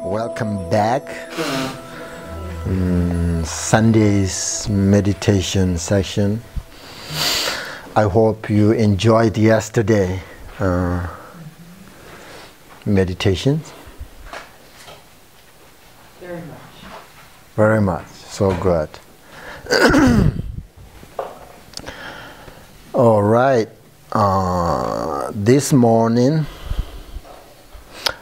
Welcome back. Sunday's meditation session. I hope you enjoyed yesterday meditation. Very much. Very much. So good. All right. This morning,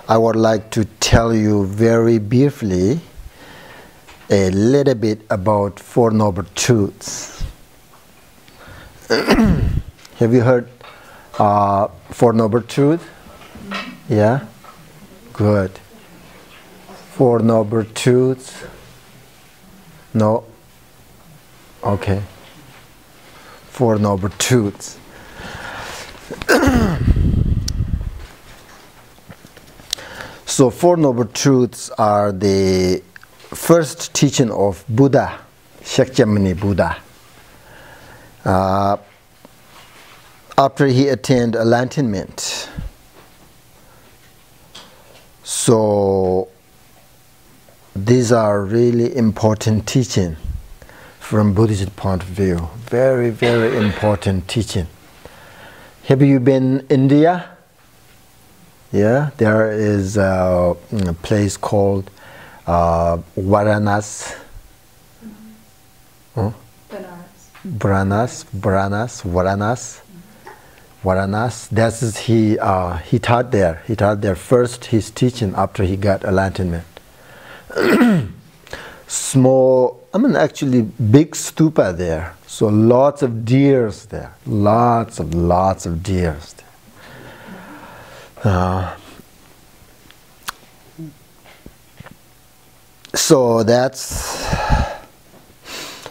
I would like to tell you very briefly a little bit about Four Noble Truths. Have you heard Four Noble Truths? Yeah? Good. Four Noble Truths? No? Okay. Four Noble Truths. So Four Noble Truths are the first teaching of Buddha, Shakyamuni Buddha. After he attained enlightenment. So these are really important teaching from Buddhist point of view. Very, very important teaching. Have you been in India? Yeah, there is a place called Varanasi. Varanasi. That is he taught there. He taught there first his teaching after he got enlightenment. Small, actually big stupa there. So lots of deers there. Lots of deers there. So that's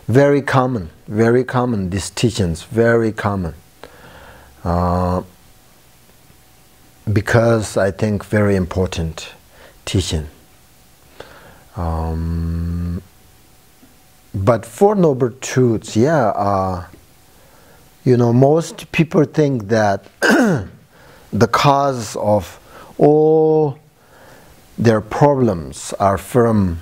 very common, these teachings, very common. Because I think very important teaching. But Four Noble Truths, most people think that the cause of all their problems are from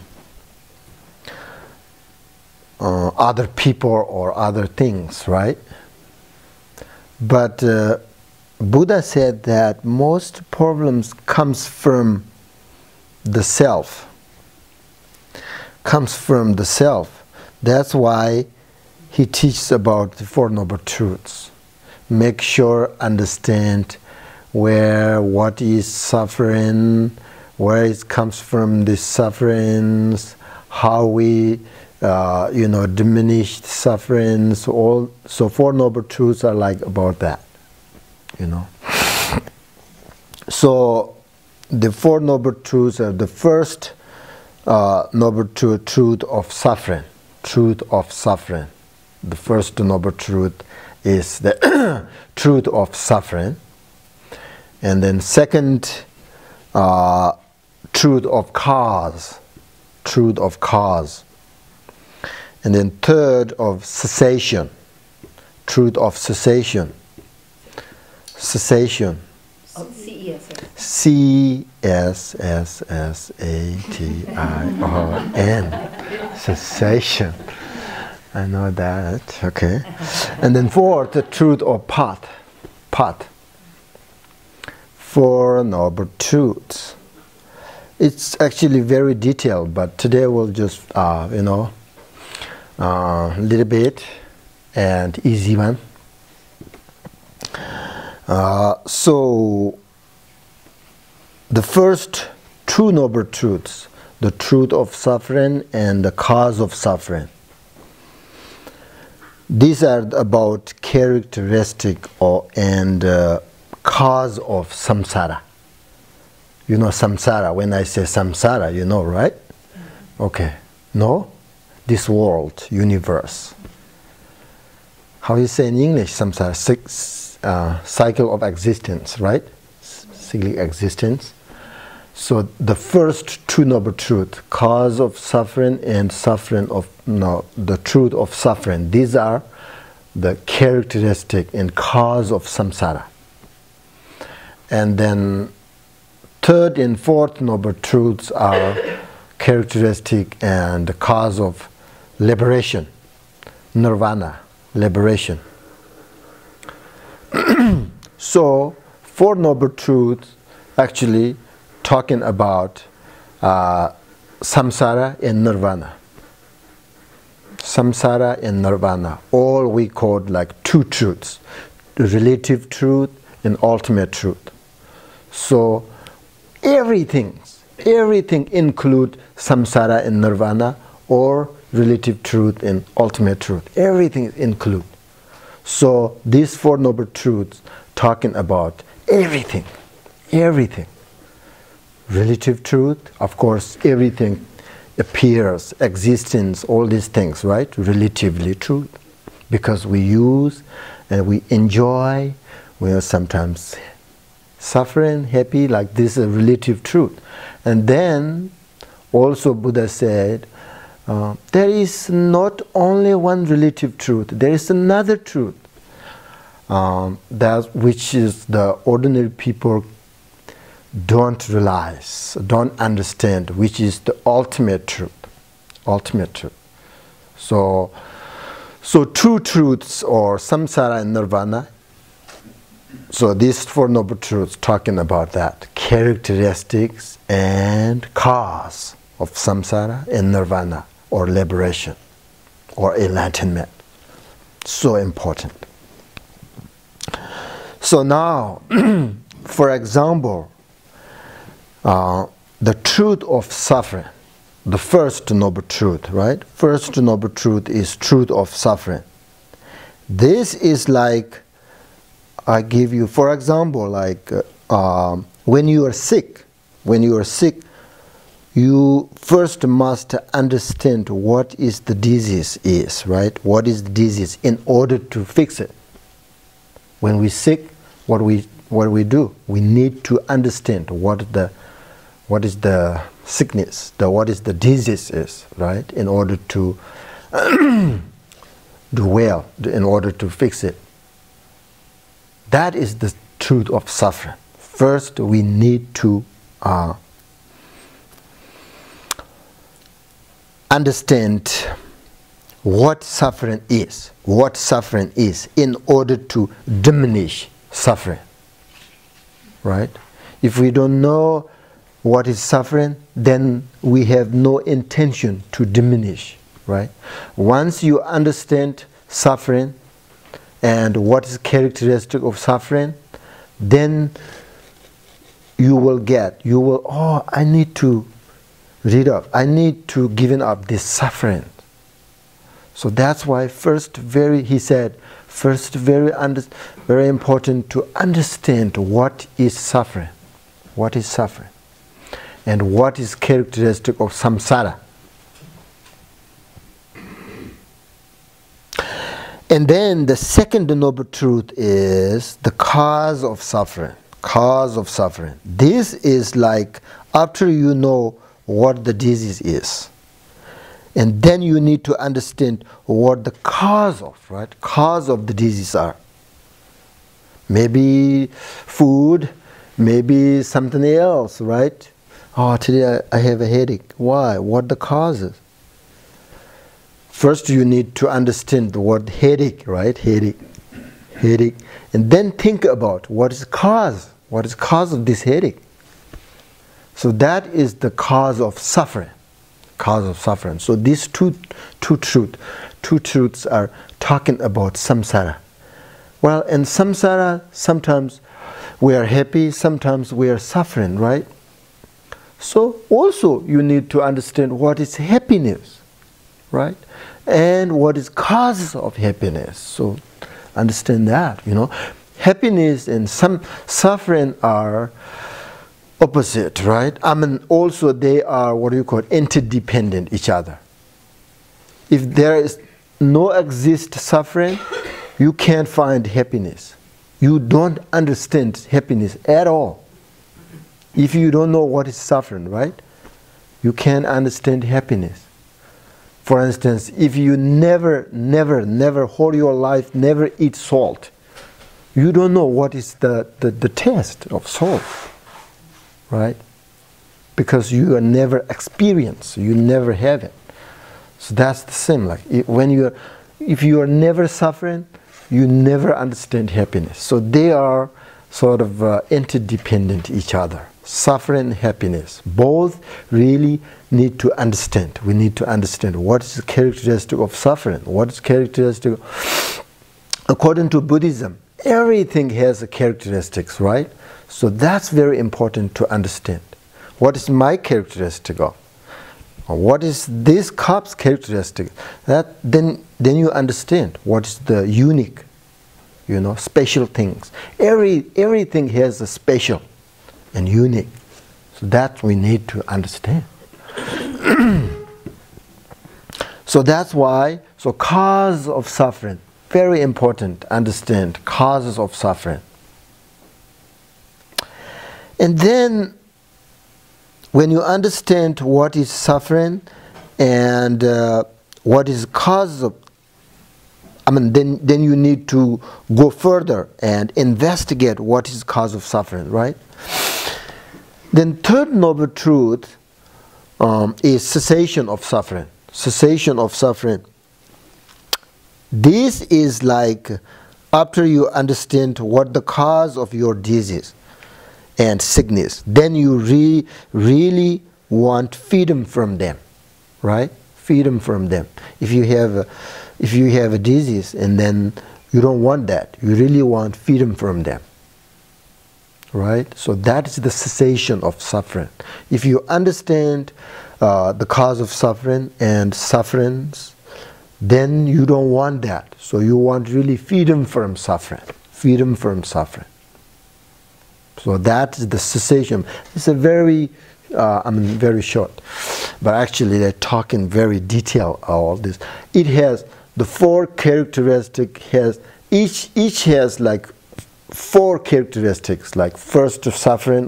other people or other things, right? But Buddha said that most problems comes from the self. Comes from the self. That's why he teaches about the Four Noble Truths. Make sure, understand what is suffering, where it comes from the sufferings, how we diminish sufferings. So Four Noble Truths are like about that, So the Four Noble Truths are the first Noble Truth of suffering. Truth of suffering. The first Noble Truth is the truth of suffering. And then second, truth of cause. Truth of cause. And then third, of cessation. Truth of cessation. Cessation. C-S-S-S-A-T-I-O-N. Cessation. I know that. Okay. And then fourth, the truth of path. Path. Four Noble Truths. It's actually very detailed, but today we'll just, little bit and easy one. So the first two Noble Truths, the truth of suffering and the cause of suffering. These are about characteristic and cause of samsara. You know samsara. When I say samsara, you know, right? Okay. No? This world, universe. How you say in English, samsara? Cycle of existence, right? Cyclic existence. So the first two Noble Truths, cause of suffering and the truth of suffering. These are the characteristic and cause of samsara. And then third and fourth noble truths are characteristic and cause of liberation, nirvana, liberation. So, four noble truths actually talking about samsara and nirvana. Samsara and nirvana, all we call like two truths, the relative truth and ultimate truth. So everything include samsara and nirvana, or relative truth and ultimate truth. Everything include. So these four noble truths talking about everything. Relative truth, of course, everything appears, existence, all these things, right? Relatively true, because we use and we enjoy, we are sometimes suffering, happy, like this is a relative truth. And then also Buddha said, there is not only one relative truth, there is another truth, that which is the ordinary people don't realize, don't understand, which is the ultimate truth. So true truths or samsara and nirvana. So these four noble truths talking about that, characteristics and cause of samsara and nirvana, or liberation, or enlightenment. So important. So now, for example, the truth of suffering, the first noble truth, right? First noble truth is truth of suffering. This is like, I give you, for example, like when you are sick, you first must understand what is the disease is, right? What is the disease in order to fix it. When we're sick, what do we do? We need to understand what is the sickness, what is the disease is, right? In order to do well, in order to fix it. That is the truth of suffering. First, we need to understand what suffering is in order to diminish suffering, right? If we don't know what is suffering, then we have no intention to diminish, right? Once you understand suffering and what is characteristic of suffering, then you will, I need to I need to give up this suffering. So that's why he said, very important to understand what is suffering. What is suffering? And what is characteristic of samsara? And then the second noble truth is the cause of suffering. Cause of suffering. This is like after you know what the disease is, and then you need to understand what the cause of, right? Cause of the disease are. Maybe food, maybe something else, right? Oh, today I have a headache. Why? What the cause is? First you need to understand the word headache, right? Headache. And then think about what is the cause. What is the cause of this headache? So that is the cause of suffering. Cause of suffering. So these two truths are talking about samsara. Well, in samsara, sometimes we are happy, sometimes we are suffering, right? So also you need to understand what is happiness, right? And what is causes of happiness. So understand that, Happiness and some suffering are opposite, right? Also they are interdependent each other. If there is no suffering, you can't find happiness. You don't understand happiness at all. If you don't know what is suffering, right? You can't understand happiness. For instance, if you never whole your life, never eat salt, you don't know what is the taste of salt. right? Because you are never experienced, you never have it. So that's the same. Like if you are never suffering, you never understand happiness. So they are sort of interdependent each other. Suffering and happiness, both really need to understand. We need to understand what is the characteristic of suffering, what is characteristic. According to Buddhism, everything has a characteristics, right? So that's very important to understand. What is my characteristic of? What is this cup's characteristic? That then you understand what is the unique, special things. Everything has a special and unique. So that we need to understand. So that's why, cause of suffering, very important, understand causes of suffering. And then when you understand what is suffering and what is cause of, then you need to go further and investigate what is cause of suffering, right? Then third noble truth is cessation of suffering. Cessation of suffering. This is like after you understand what the cause of your disease and sickness, then you really want freedom from them, right? Freedom from them. If you have a disease and then you don't want that, you really want freedom from them, right? So that is the cessation of suffering. If you understand the cause of suffering and sufferings, then you don't want that. So you want really freedom from suffering. Freedom from suffering. So that is the cessation. It's a very short, but actually they talk in very detail all this. It has the four characteristics. Each has like four characteristics. Like first, suffering.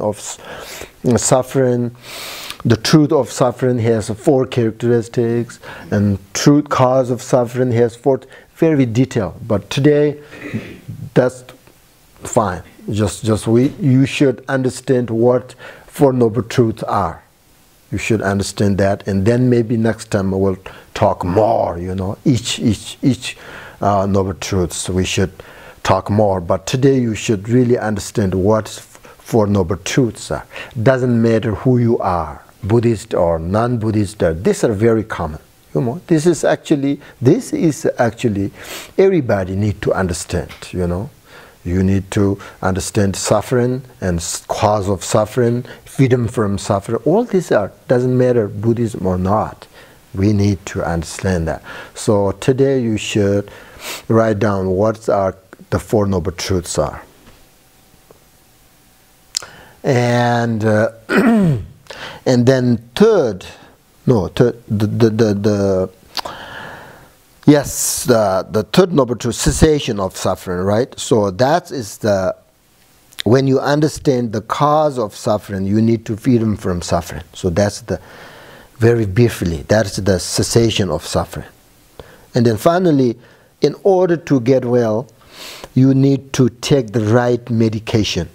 The truth of suffering has four characteristics, and truth cause of suffering has four. Very detailed. But today, that's fine. You should understand what Four Noble Truths are. You should understand that, and then maybe next time we'll talk more. Each Noble Truths we should talk more. But today you should really understand what Four Noble Truths are. Doesn't matter who you are, Buddhist or non-Buddhist. These are very common. This is actually everybody need to understand. You need to understand suffering and cause of suffering, freedom from suffering. All these doesn't matter Buddhism or not. We need to understand that. So today you should write down what the Four Noble Truths are. And and then the third noble truth, cessation of suffering, right? So that is when you understand the cause of suffering, you need to freedom from suffering. So that's very briefly, that's the cessation of suffering. And then finally, in order to get well, you need to take the right medication.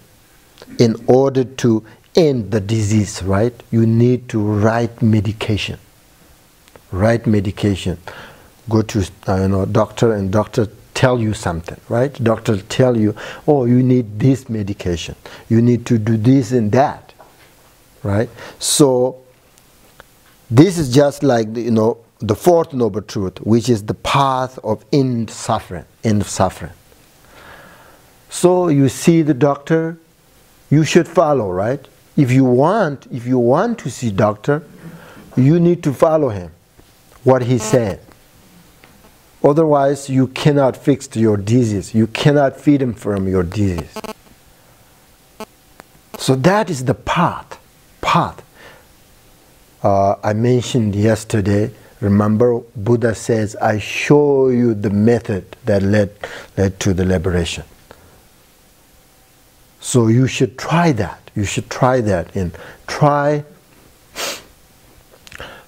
In order to end the disease, right? You need to right medication. Right medication. Go to doctor, and doctor tell you something, right? Doctor tell you, oh, you need this medication. You need to do this and that, right? So this is just like the fourth noble truth, which is the path of end suffering. End of suffering. So you see the doctor, you should follow, right? If you want to see doctor, you need to follow him, what he said. Otherwise, you cannot fix your disease. You cannot feed him from your disease. So that is the path. I mentioned yesterday, remember, Buddha says, I show you the method that led to the liberation. So you should try that. You should try that and try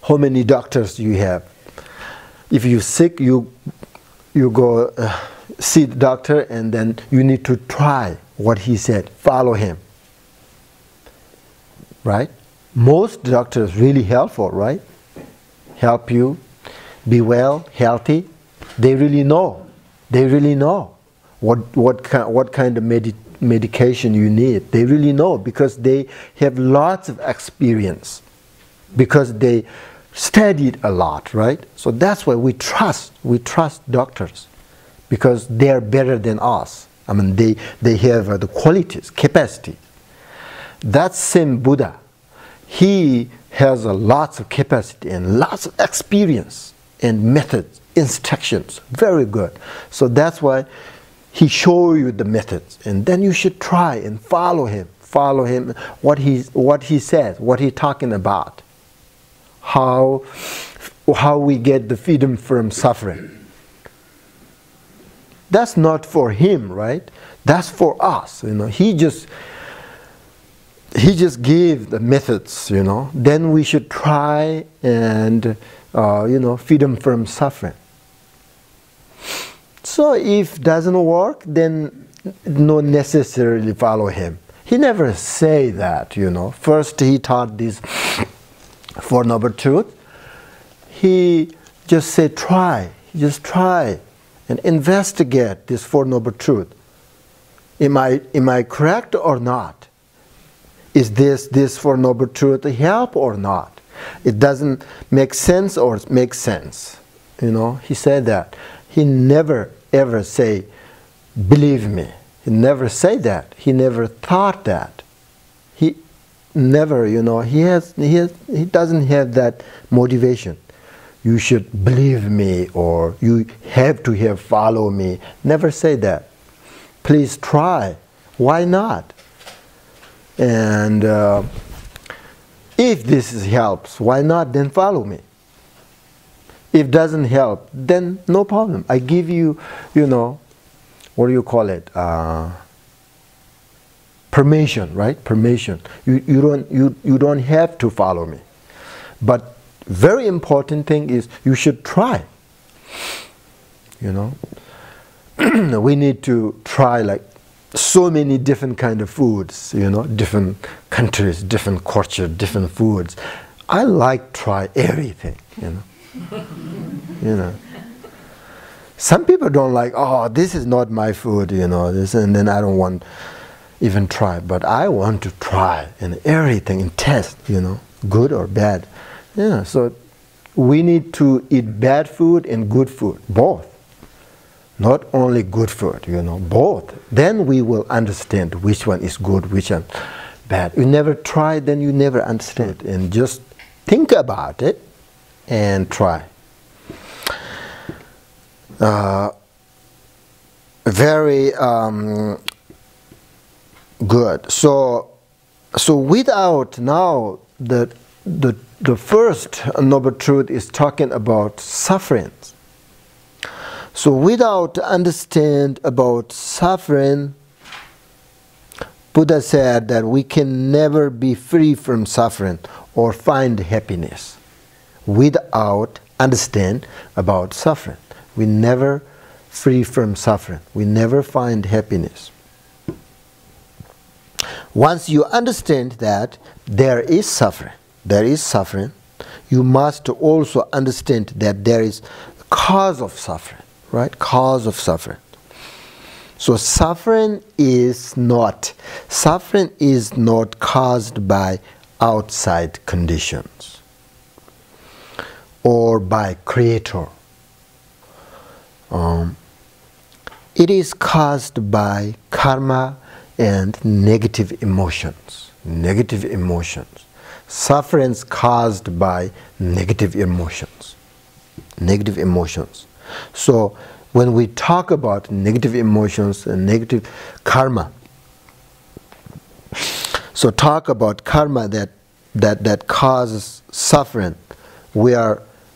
how many doctors you have. If you're sick, you go see the doctor, and then you need to try what he said. Follow him. right? Most doctors really helpful, right? Help you be well, healthy. They really know. They really know what kind of medication you need. They really know because they have lots of experience, because they studied a lot, right? So that's why we trust doctors, because they are better than us. I mean, they have the qualities, capacity. That same Buddha, he has lots of capacity and lots of experience and methods, instructions, very good. So that's why he show you the methods, and then you should try and follow him, what he says, what he's talking about, how we get the freedom from suffering. That's not for him, right? That's for us, you know. He just gave the methods, you know. Then we should try and freedom from suffering. So if doesn't work, then not necessarily follow him. He never say that, you know. First he taught this Four Noble Truth. He just said try, just try and investigate this Four Noble Truth. Am I correct or not? Is this Four Noble Truth a help or not? It doesn't make sense or make sense. You know, he said that. He never ever say, believe me. He never say that. He never thought that. He never, you know, he doesn't have that motivation. You should believe me, or you have to follow me. Never say that. Please try. Why not? And if this helps, why not? Then follow me. If doesn't help, then no problem. I give you, you know, what do you call it? Permission, right? Permission. You don't have to follow me. But very important thing is you should try. You know, we need to try like so many different kind of foods. You know, different countries, different culture, different foods. I like try everything. You know. You know, some people don't like, oh, this is not my food, you know, this, and then I don't want even try, but I want to try and everything and test, you know, good or bad. Yeah, so we need to eat bad food and good food, both. Not only good food, you know, both. Then we will understand which one is good, which one bad. You never try, then you never understand. And just think about it and try. Very good. So without now the first Noble Truth is talking about suffering. So without understand about suffering, Buddha said that we can never be free from suffering or find happiness. Without understand about suffering, we never free from suffering. We never find happiness. Once you understand that there is suffering, you must also understand that there is cause of suffering, right? Cause of suffering. So suffering is not caused by outside conditions or by creator. It is caused by karma and negative emotions. Negative emotions. Suffering is caused by negative emotions. Negative emotions. So when we talk about negative emotions and negative karma, so talk about karma that causes suffering,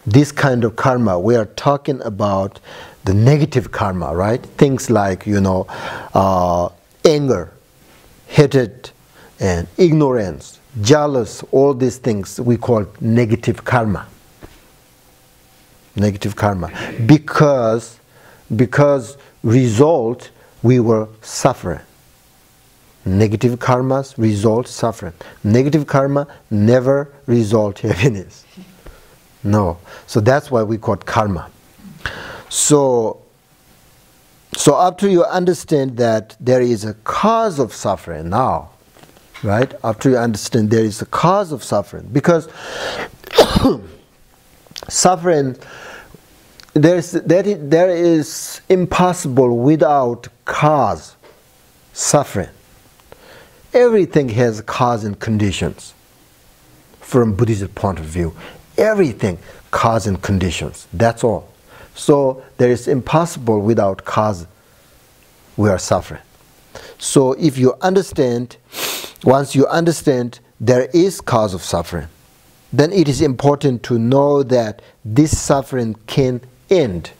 this kind of karma, we are talking about the negative karma, right? Things like, you know, anger, hatred, and ignorance, jealous, all these things we call negative karma. Negative karma. Because result, we were suffering. Negative karmas result suffering. Negative karma never result happiness. No. So that's why we call it karma. So after you understand that there is a cause of suffering now, right? After you understand there is a cause of suffering, because suffering, there is impossible without cause. Suffering. Everything has cause and conditions. From Buddhist point of view, everything cause and conditions. That's all. So there is impossible without cause. We are suffering. So if you understand, once you understand there is cause of suffering, then it is important to know that this suffering can end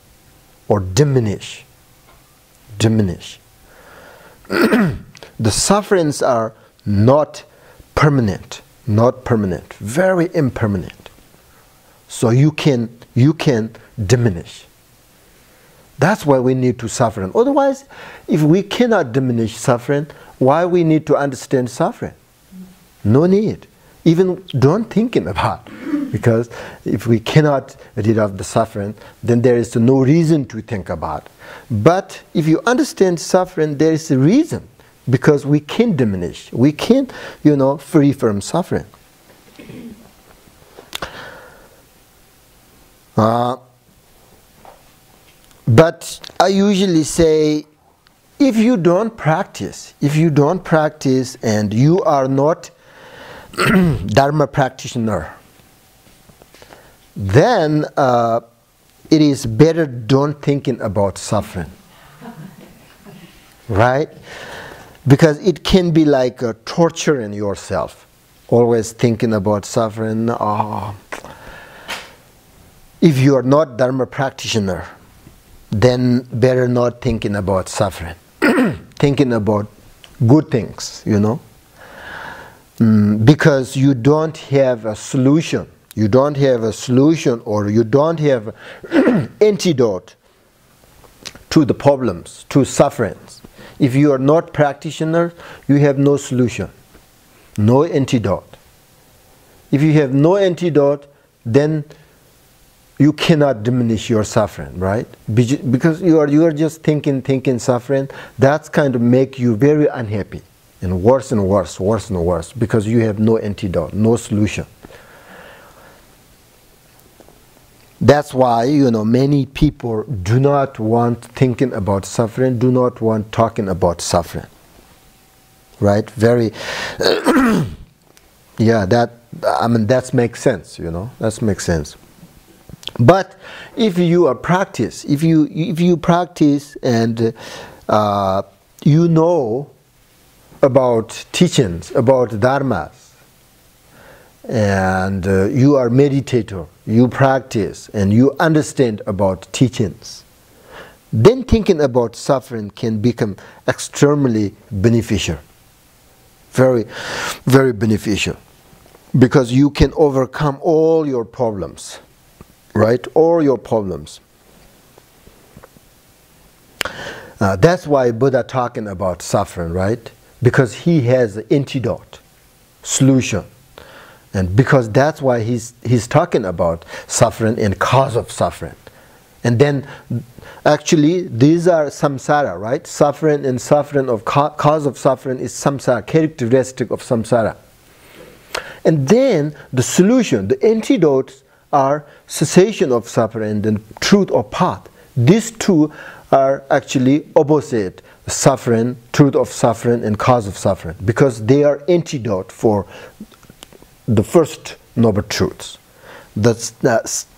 or diminish. Diminish. The sufferings are not permanent, very impermanent. So you can diminish. That's why we need to suffer. Otherwise, if we cannot diminish suffering, why we need to understand suffering? No need. Even don't thinking about it. Because if we cannot rid of the suffering, then there is no reason to think about it. But if you understand suffering, there is a reason. Because we can diminish. We can, free from suffering. But I usually say, if you don't practice and you are not Dharma practitioner, then it is better don't thinking about suffering. Right? Because it can be like a torturing yourself. Always thinking about suffering. If you are not Dharma practitioner, then better not thinking about suffering. Thinking about good things, because you don't have a solution. You don't have a solution, or you don't have antidote to the problems, to sufferings. If you are not practitioner, you have no solution, no antidote. If you have no antidote, then you cannot diminish your suffering, right? Because you are just thinking suffering. That's kind of make you very unhappy, and worse, because you have no antidote, no solution. That's why, many people do not want thinking about suffering, do not want talking about suffering. Right? Very, that makes sense, that makes sense. But if you are practice, if you practice and you know about teachings, about dharmas, and you are meditator, you practice and you understand about teachings, then thinking about suffering can become extremely beneficial. Very, very beneficial. Because you can overcome all your problems. Right? All your problems. That's why Buddha talking about suffering, right? Because he has an antidote, solution. And because that's why he's talking about suffering and cause of suffering. And then actually these are samsara, right? Suffering and suffering of cause of suffering is samsara, characteristic of samsara. And then the solution, the antidotes are cessation of suffering and truth or path. These two are actually opposite: suffering, truth of suffering, and cause of suffering, because they are antidote for the first noble truths. The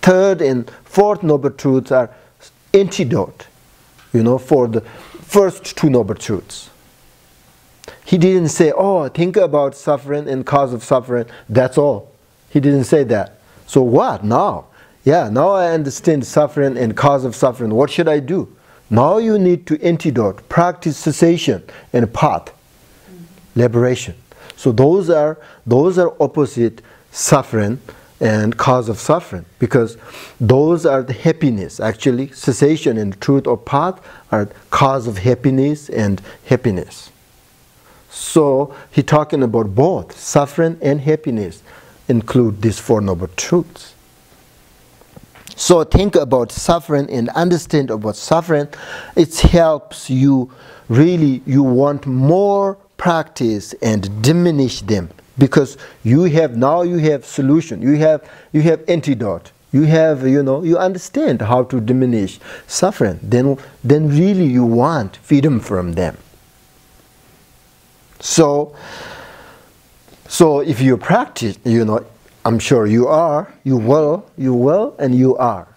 third and fourth noble truths are antidote, for the first two noble truths. He didn't say, think about suffering and cause of suffering, that's all. He didn't say that. So what now? Now I understand suffering and cause of suffering. What should I do? Now you need to antidote, practice cessation and path, liberation. So those are opposite suffering and cause of suffering, because those are the happiness. Actually, cessation and truth or path are cause of happiness and happiness. So he's talking about both suffering and happiness include these Four Noble Truths. So think about suffering and understand about suffering. It helps you really, you want more practice and diminish them, because you have solution, you have antidote, you have, you understand how to diminish suffering. Then really you want freedom from them. So if you practice, I'm sure you will, and you are.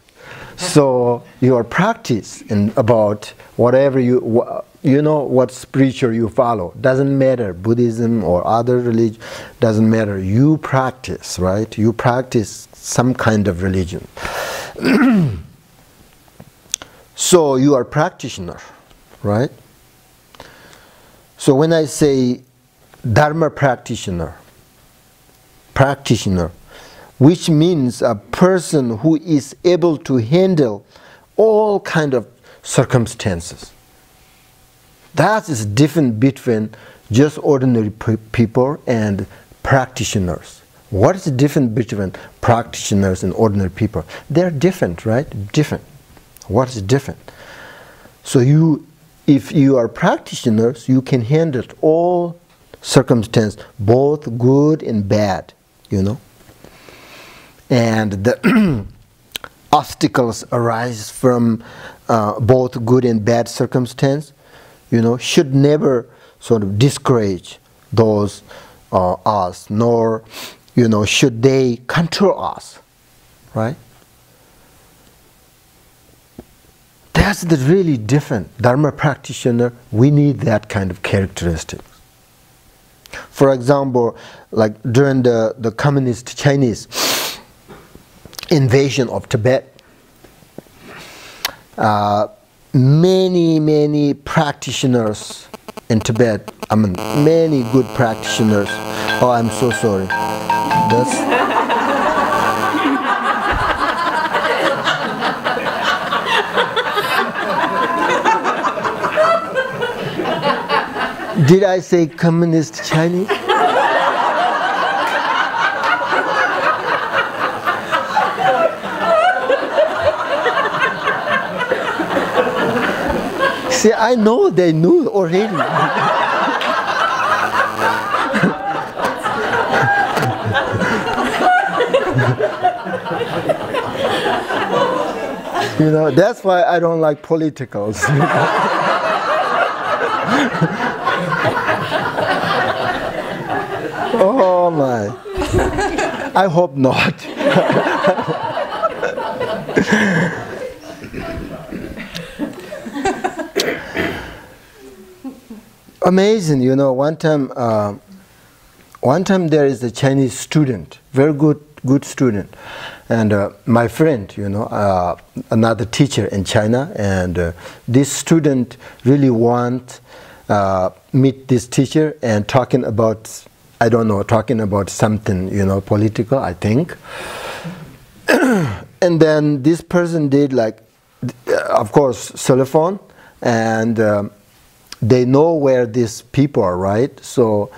So your practice and about whatever what spiritual you follow, doesn't matter, Buddhism or other religion, doesn't matter. You practice, right? You practice some kind of religion. So you are a practitioner, right? So when I say Dharma practitioner, which means a person who is able to handle all kind of circumstances. That is different between just ordinary people and practitioners. What is the difference between practitioners and ordinary people? They're different, right? Different. What is different? So if you are practitioners, you can handle all circumstances, both good and bad, And the obstacles arise from both good and bad circumstance, should never sort of discourage those us, nor, should they control us, right? That's the really different. Dharma practitioner, we need that kind of characteristics. For example, like during the communist Chinese invasion of Tibet, many practitioners in Tibet, many good practitioners. Oh, I'm so sorry. Did I say communist Chinese? See, I know they knew already. That's why I don't like politicals. Oh my. I hope not. Amazing, one time there is a Chinese student, very good student, and my friend, another teacher in China, and this student really want meet this teacher and talking about something, political, I think. And then this person did of course, cell phone, and they know where these people are, right? So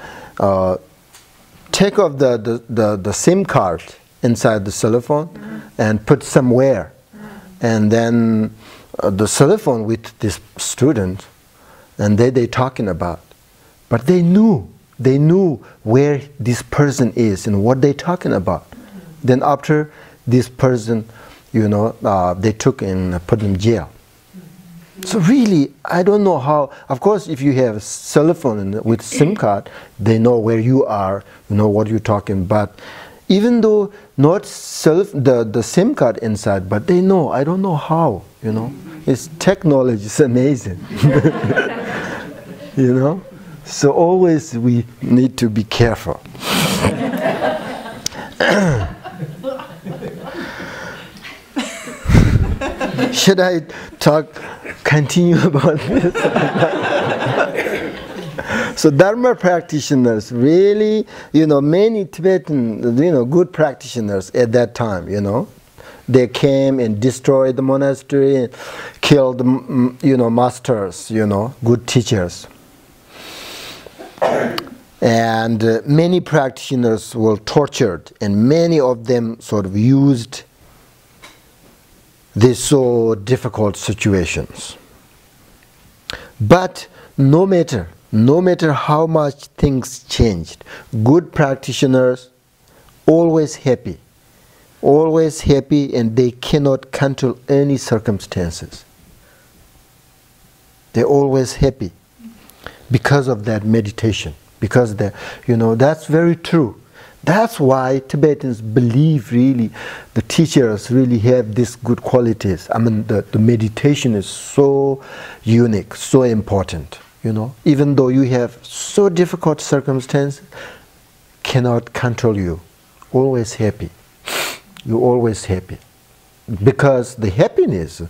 take off the SIM card inside the cell phone and put somewhere. And then the cell phone with this student, and they talking about. But they knew where this person is and what they talking about. Then after this person, they took and put in jail. So really, I don't know how. Of course, if you have a cell phone with SIM card, they know where you are, what you're talking. But even though not the SIM card inside, but they know. I don't know how. It's technology. It's amazing. So always we need to be careful. Should I continue about this? So Dharma practitioners, really, many Tibetan, good practitioners at that time, they came and destroyed the monastery, and killed, masters, good teachers. And many practitioners were tortured, and many of them sort of used these so difficult situations. But no matter how much things changed, good practitioners always happy, and they cannot control any circumstances. They're always happy because of that meditation. Because that's very true. That's why Tibetans believe really the teachers really have these good qualities. I mean, the meditation is so unique, so important. Even though you have so difficult circumstances, cannot control you. Always happy. You're always happy. Because the happiness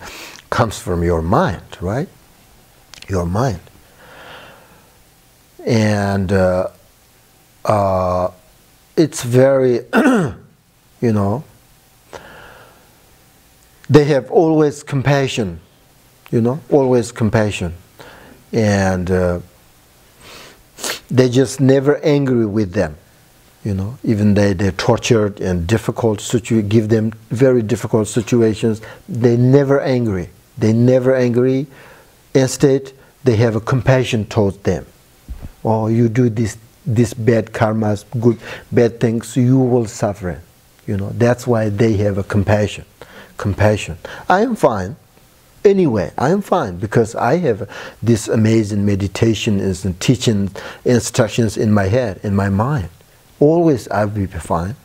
comes from your mind, right? Your mind. And it's very, they have always compassion, always compassion. And they just never angry with them, even they're tortured and difficult give them very difficult situations, they never angry. Instead, they have a compassion towards them. Oh, you do this bad karmas, bad things, you will suffer. That's why they have a compassion. I am fine. Anyway, I am fine because I have this amazing meditation and teaching instructions in my head, in my mind. Always I will be fine.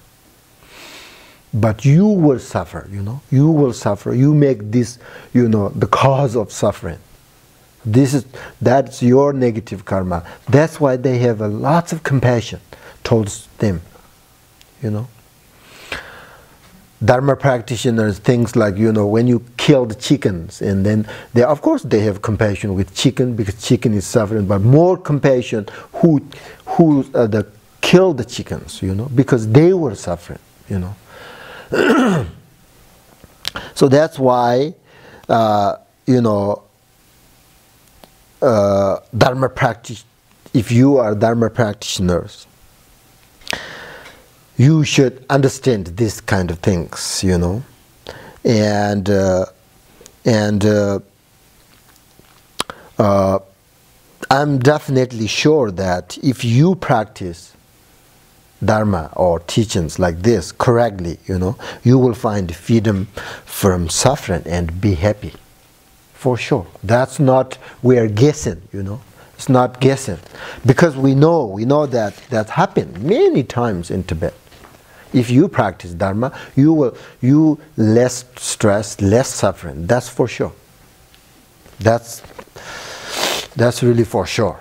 But you will suffer, You will suffer. You make this, the cause of suffering. That's your negative karma. That's why they have a lot of compassion towards them. Dharma practitioners, things like, when you kill the chickens, and then of course they have compassion with chicken because chicken is suffering, but more compassion who killed the chickens, because they were suffering, So that's why, Dharma practice, if you are Dharma practitioners, you should understand this kind of things, and I'm definitely sure that if you practice Dharma or teachings like this correctly, you will find freedom from suffering and be happy. For sure. That's not, we are guessing, It's not guessing. Because we know that happened many times in Tibet. If you practice Dharma, you less stress, less suffering. That's for sure. That's really for sure.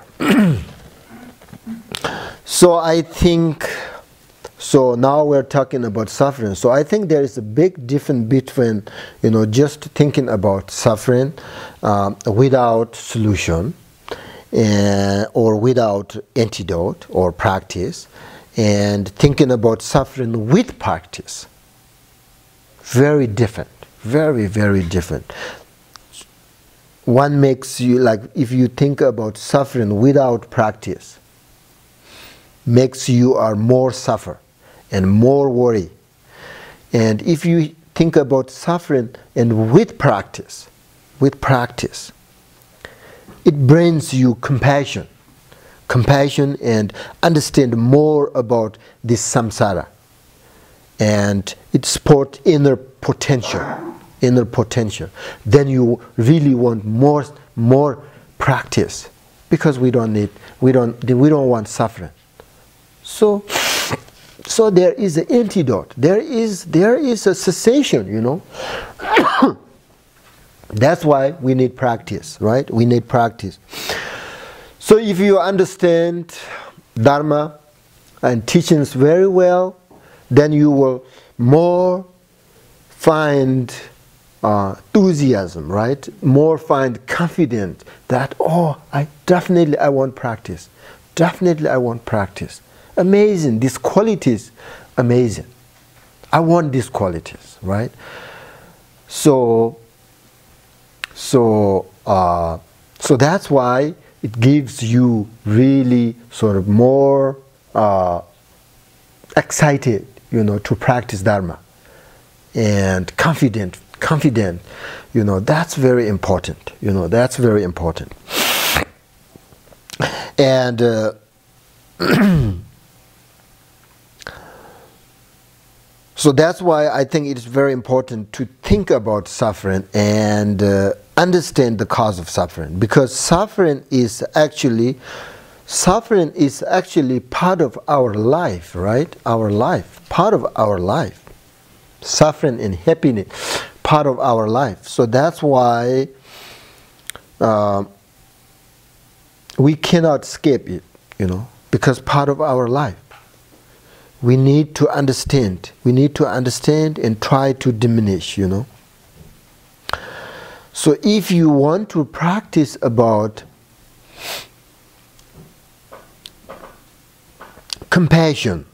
So I think, now we're talking about suffering. So I think there is a big difference between, just thinking about suffering without solution or without antidote or practice, and thinking about suffering with practice. Very different. Very, very different. One makes you, like, if you think about suffering without practice, makes you are more suffer and more worry. And if you think about suffering and with practice, it brings you compassion and understand more about this samsara, and it supports inner potential. Then you really want more practice, because we don't want suffering. So there is an antidote. There is a cessation, That's why we need practice, right? We need practice. So if you understand Dharma and teachings very well, then you will more find enthusiasm, right? More find confidence that, I want practice. Definitely I want practice. Amazing, these qualities, amazing. I want these qualities, right? So that's why it gives you really sort of more excited, to practice Dharma, and confident, that's very important, that's very important. And so that's why I think it is very important to think about suffering and understand the cause of suffering, because suffering is actually part of our life, right? Our life, part of our life. Suffering and happiness, part of our life. So that's why we cannot escape it, because part of our life. We need to understand. We need to understand and try to diminish, So if you want to practice about compassion,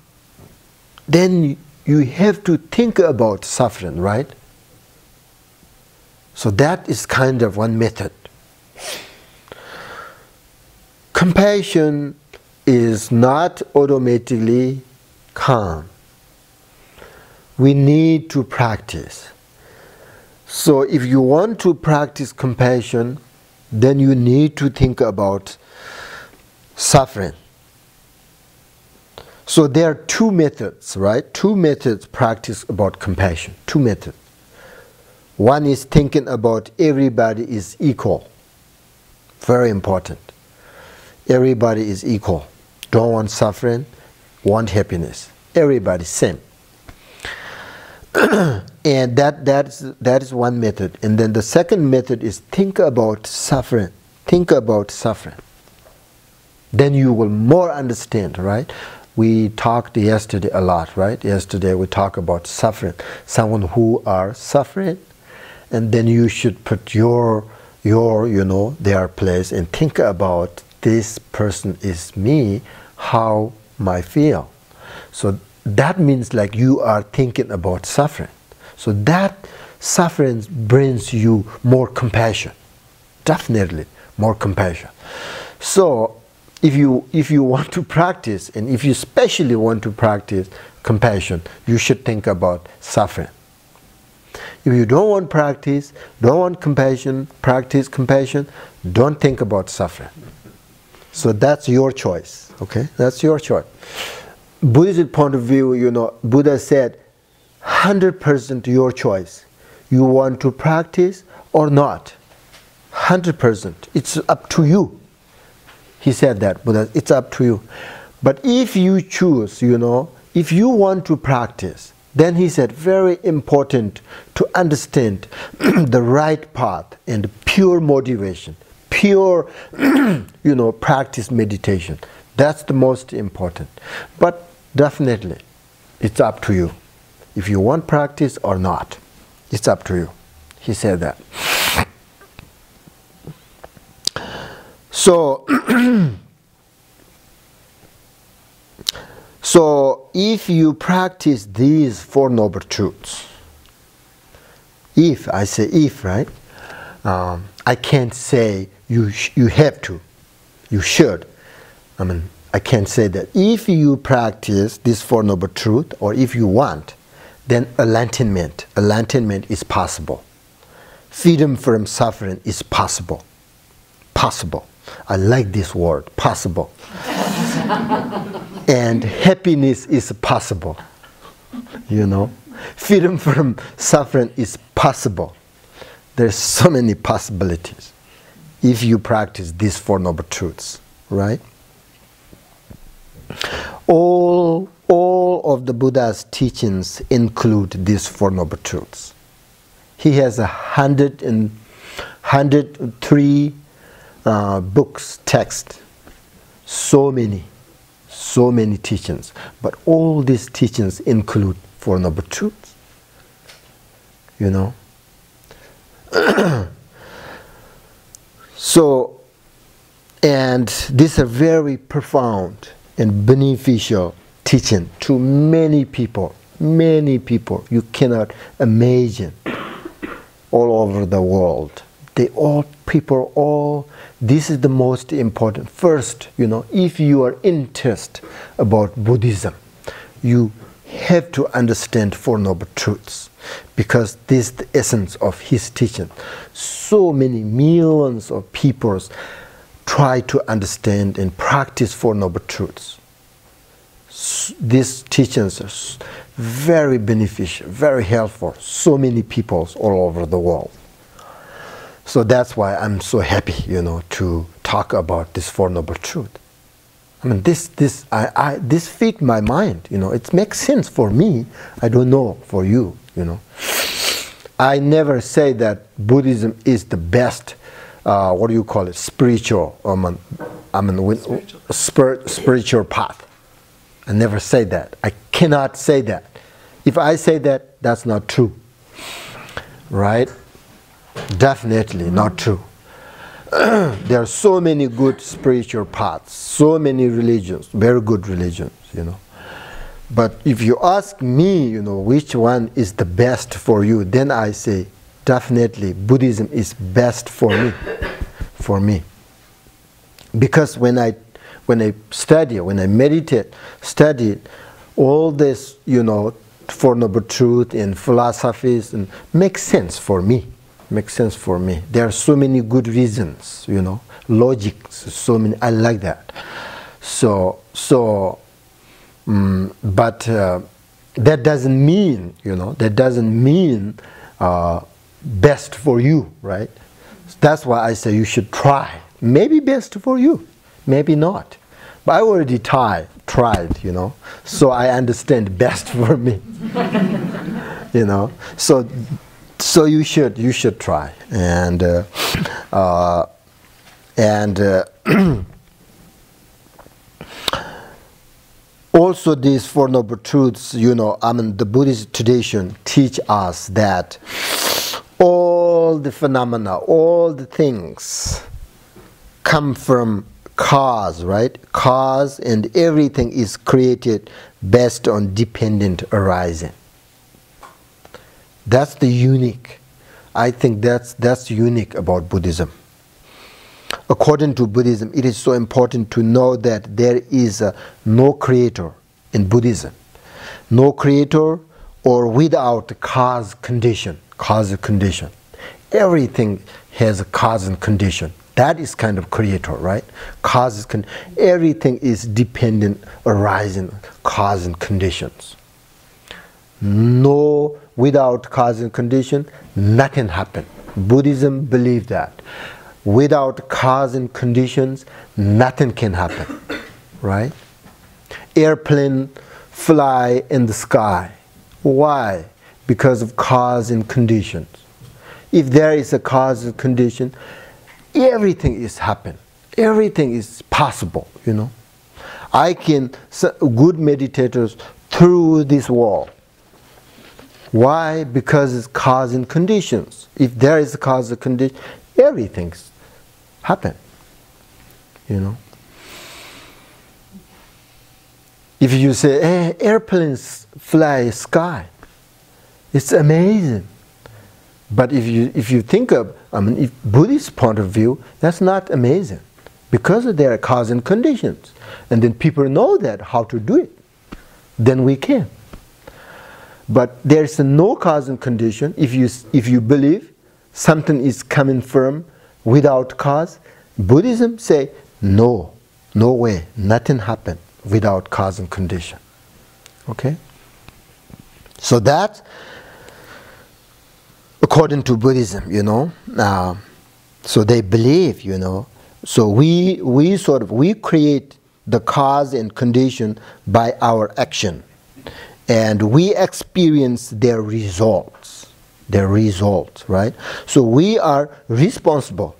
then you have to think about suffering, right? So that is kind of one method. Compassion is not automatically calm. We need to practice. So if you want to practice compassion, then you need to think about suffering. So there are two methods, right? Two methods practice about compassion. Two methods. One is thinking about everybody is equal. Very important. Everybody is equal. Don't want suffering, want happiness. Everybody same. And that is one method. And then the second method is think about suffering. Think about suffering. Then you will more understand, right? We talked yesterday a lot, right? Yesterday we talked about suffering. Someone who are suffering, and then you should put your their place and think about this person is me, how I feel. So that means like you are thinking about suffering. So that suffering brings you more compassion. Definitely more compassion. So if you want to practice, and if you especially want to practice compassion, you should think about suffering. If you don't want practice, don't want compassion, practice compassion, don't think about suffering. So that's your choice, okay? That's your choice. Buddhist point of view, Buddha said, 100% your choice. You want to practice or not? 100%. It's up to you. He said that, Buddha, it's up to you. But if you choose, if you want to practice, then he said, very important to understand the right path and pure motivation, pure, practice meditation. That's the most important. But definitely, it's up to you. If you want practice or not, it's up to you. He said that. So, so if you practice these Four Noble Truths, I say if, right? I can't say you have to, you should. I can't say that. If you practice this Four Noble Truths, or if you want, then enlightenment is possible. Freedom from suffering is possible. Possible. I like this word, possible. And happiness is possible. Freedom from suffering is possible. There's so many possibilities if you practice these Four Noble Truths, right? All of the Buddha's teachings include these Four Noble Truths. He has 103 books, text, so many teachings. But all these teachings include Four Noble Truths. So, and these are very profound and beneficial teaching to many people. You cannot imagine all over the world. This is the most important. First, if you are interested about Buddhism, you have to understand Four Noble Truths, because this is the essence of his teaching. So many millions of people try to understand and practice Four Noble Truths. These teachings are very beneficial, very helpful. So many people all over the world. So that's why I'm so happy, to talk about this Four Noble Truth. I mean, this fit my mind. It makes sense for me. I don't know for you. I never say that Buddhism is the best. What do you call it? Spiritual. Spiritual path. I never say that. I cannot say that. If I say that, that's not true. Right? Definitely not true. There are so many good spiritual paths, so many religions, very good religions, But if you ask me, which one is the best for you, then I say, definitely Buddhism is best for me. Because when I study, when I meditate, study all this, Four Noble Truth and philosophies, and makes sense for me. There are so many good reasons, logic, so many. I like that. But that doesn't mean, best for you, right? That's why I say you should try. Maybe best for you, maybe not. But I already tried, so I understand best for me, So you should try, and also these Four Noble Truths, the Buddhist tradition teach us that all the phenomena, all the things come from cause, right? Cause, and everything is created based on dependent arising. That's the unique. I think that's unique about Buddhism. According to Buddhism, it is so important to know that there is no creator in Buddhism. No creator or without cause condition. Everything has a cause and condition. That is kind of creator, right? Everything is dependent arising cause and conditions. No, without cause and condition, nothing happens. Buddhism believes that. Without cause and conditions, nothing can happen, right? Airplane fly in the sky. Why? Because of cause and conditions. If there is a cause and condition, everything is happen. Everything is possible, good meditators through this wall. Why? Because it's cause and conditions. If there is a cause and condition, everything's happen. If you say, hey, airplanes fly sky, it's amazing. But if you think of, if Buddhist point of view, that's not amazing, because there are cause and conditions, and then people know that how to do it, then we can. But there's no cause and condition. If you believe something is coming from without cause, Buddhism say no way, nothing happened without cause and condition. Okay? So that, according to Buddhism, so they believe, so we create the cause and condition by our action, and we experience their results, right? So we are responsible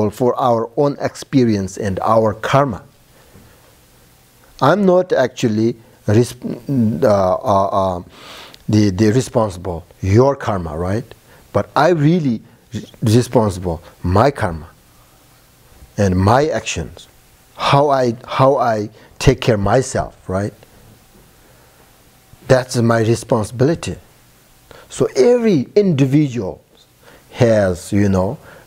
for our own experience and our karma. I'm not actually the responsible, your karma, right? But I really responsible my karma and my actions, how I take care of myself, right? That's my responsibility. So every individual has,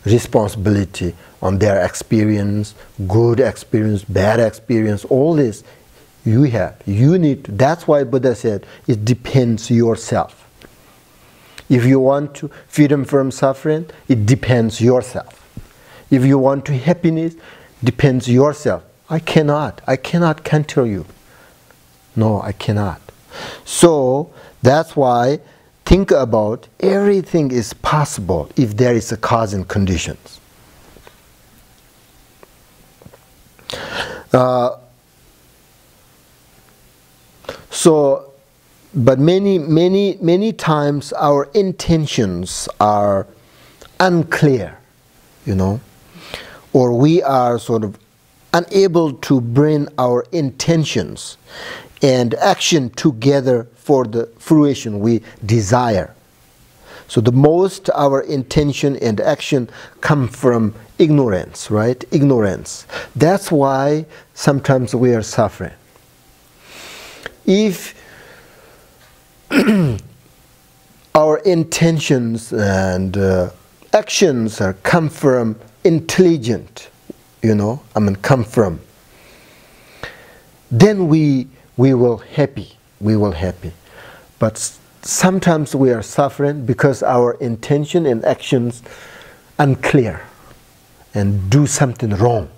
responsibility on their experience, good experience, bad experience, all this you have. You need to, that's why Buddha said it depends yourself. If you want to freedom from suffering, it depends yourself. If you want to happiness, depends yourself. I cannot counter you. No, I cannot. So that's why think about everything is possible if there is a cause and conditions. But many times our intentions are unclear, or we are sort of unable to bring our intentions and action together for the fruition we desire. So the most our intention and action come from ignorance, right? Ignorance. That's why sometimes we are suffering. If our intentions and actions come from intelligent, come from, then we will happy. We will happy. But sometimes we are suffering because our intention and actions unclear and do something wrong.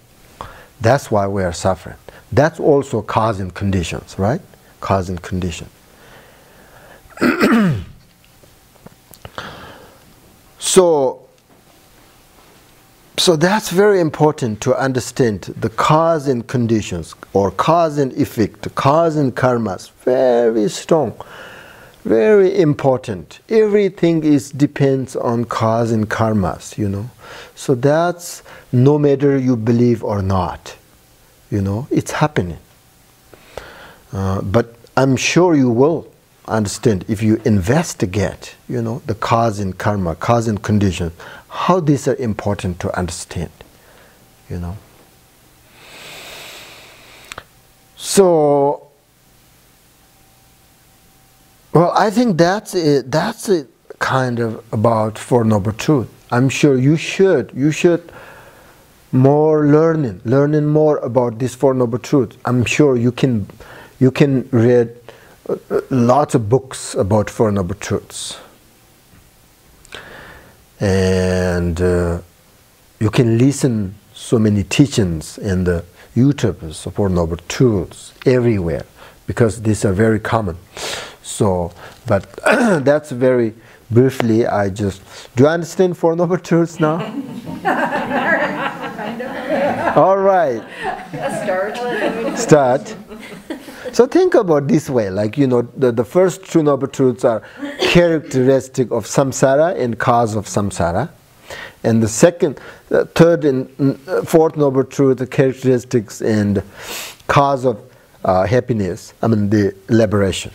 That's why we are suffering. That's also cause and conditions, right? Cause and condition. So that's very important to understand the cause and conditions, or cause and effect, cause and karmas. Very strong, very important. Everything depends on cause and karmas, So that's no matter you believe or not, it's happening. But I'm sure you will understand if you investigate, the cause and karma, cause and condition, how these are important to understand, So, well, I think that's it kind of about Four Noble Truths. I'm sure you should more learning more about this Four Noble Truths. I'm sure you can read lots of books about Four Noble Truths, and you can listen so many teachings in the YouTubes of Four Noble Truths everywhere, because these are very common. So, but that's very briefly. Do you understand Four Noble Truths now? All right. Start. So think about this way, like, the first two Noble Truths are characteristic of samsara and cause of samsara. And the second, third and fourth Noble Truth, the characteristics and cause of happiness, the liberation,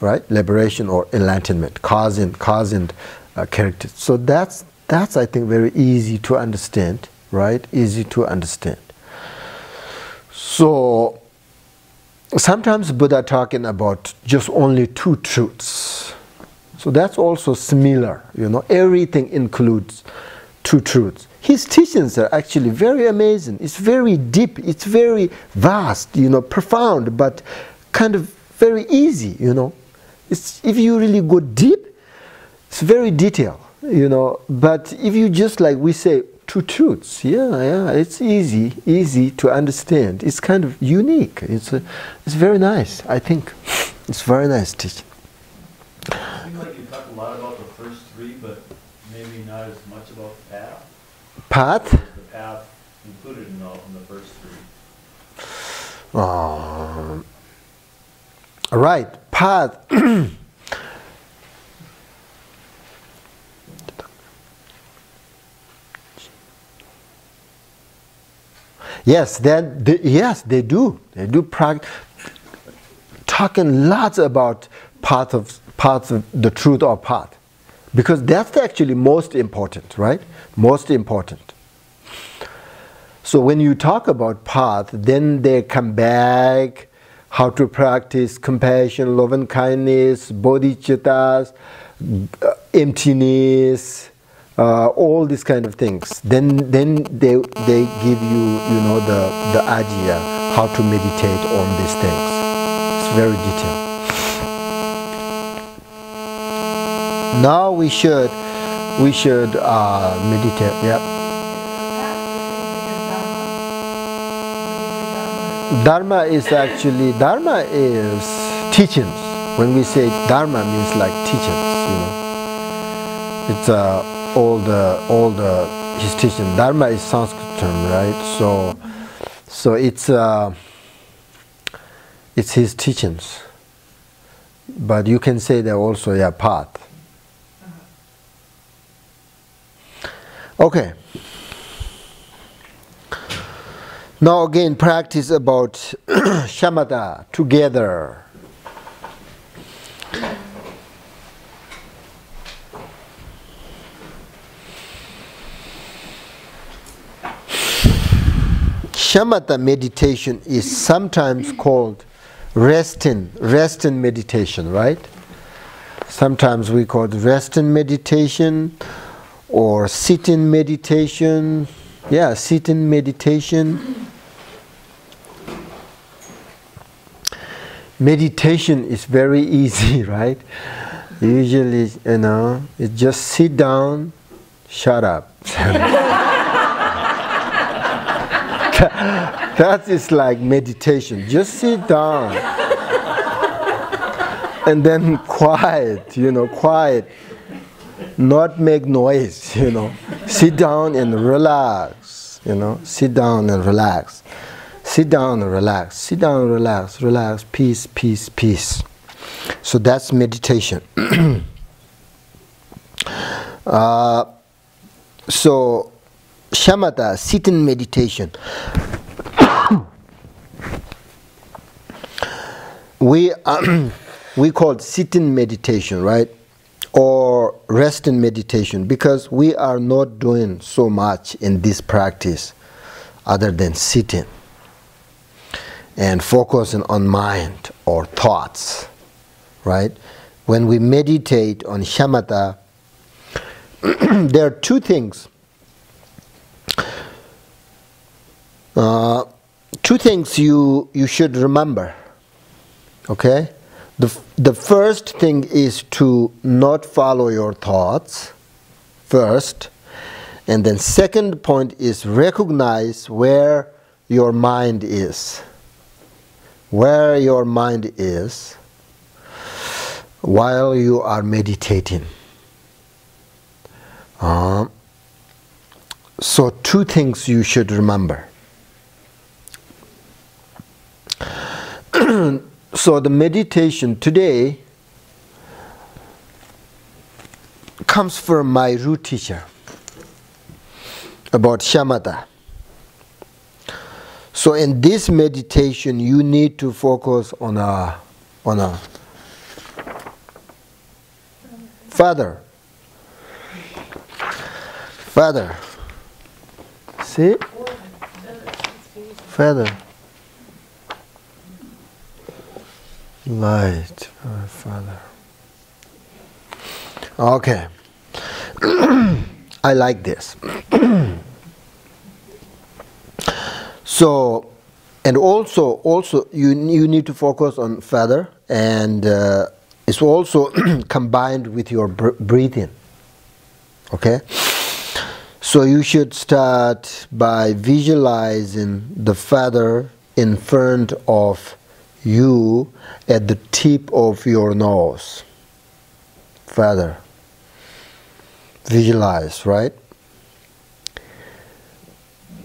right? Liberation or enlightenment, cause and character. So that's I think very easy to understand, right? Easy to understand. So sometimes Buddha talking about just only two truths. So that's also similar, everything includes two truths. His teachings are actually very amazing. It's very deep, it's very vast, profound, but kind of very easy, If you really go deep, it's very detailed, But if you just, like we say, two truths, it's easy to understand. It's kind of unique. It's very nice. I think it's very nice teaching. It seems like you talk a lot about the first three, but maybe not as much about the path. Path? The path included in the first three. Right, path. Yes, they do. They do talking lots about parts of the truth or path, because that's actually most important, right? Most important. So when you talk about path, then they come back, how to practice compassion, love and kindness, bodhicittas, emptiness, all these kind of things. Then they give you, the idea how to meditate on these things. It's very detailed. Now we should meditate. Yep. Dharma is teachings. When we say Dharma means like teachings, It's all the his teaching. Dharma is Sanskrit term, right? So it's his teachings. But you can say they're also path. Okay. Now again, practice about Shamata together. Shamata meditation is sometimes called rest-in meditation, right? Sometimes we call it rest-in meditation or sit-in meditation. Yeah, sit-in meditation. Meditation is very easy, right? Usually, you just sit down, shut up. That is like meditation. Just sit down. And then quiet, quiet. Not make noise, Sit down and relax, Sit down and relax. Sit down and relax. Sit down and relax. Relax. Peace, peace, peace. So that's meditation. So Shamata, sit-in meditation. We call it sit-in meditation, right? Or rest-in meditation, because we are not doing so much in this practice other than sitting and focusing on mind or thoughts, right? When we meditate on Shamata, there are two things. Two things you should remember, okay? The first thing is to not follow your thoughts first, and then second point is recognize where your mind is. Where your mind is while you are meditating. So two things you should remember. So the meditation today comes from my root teacher about Shamata. So in this meditation, you need to focus on a feather. Feather. See? Feather. Light. Feather. Okay. I like this. So, and also you need to focus on feather, and it's also combined with your breathing. Okay? So you should start by visualizing the feather in front of you at the tip of your nose. Feather. Visualize, right?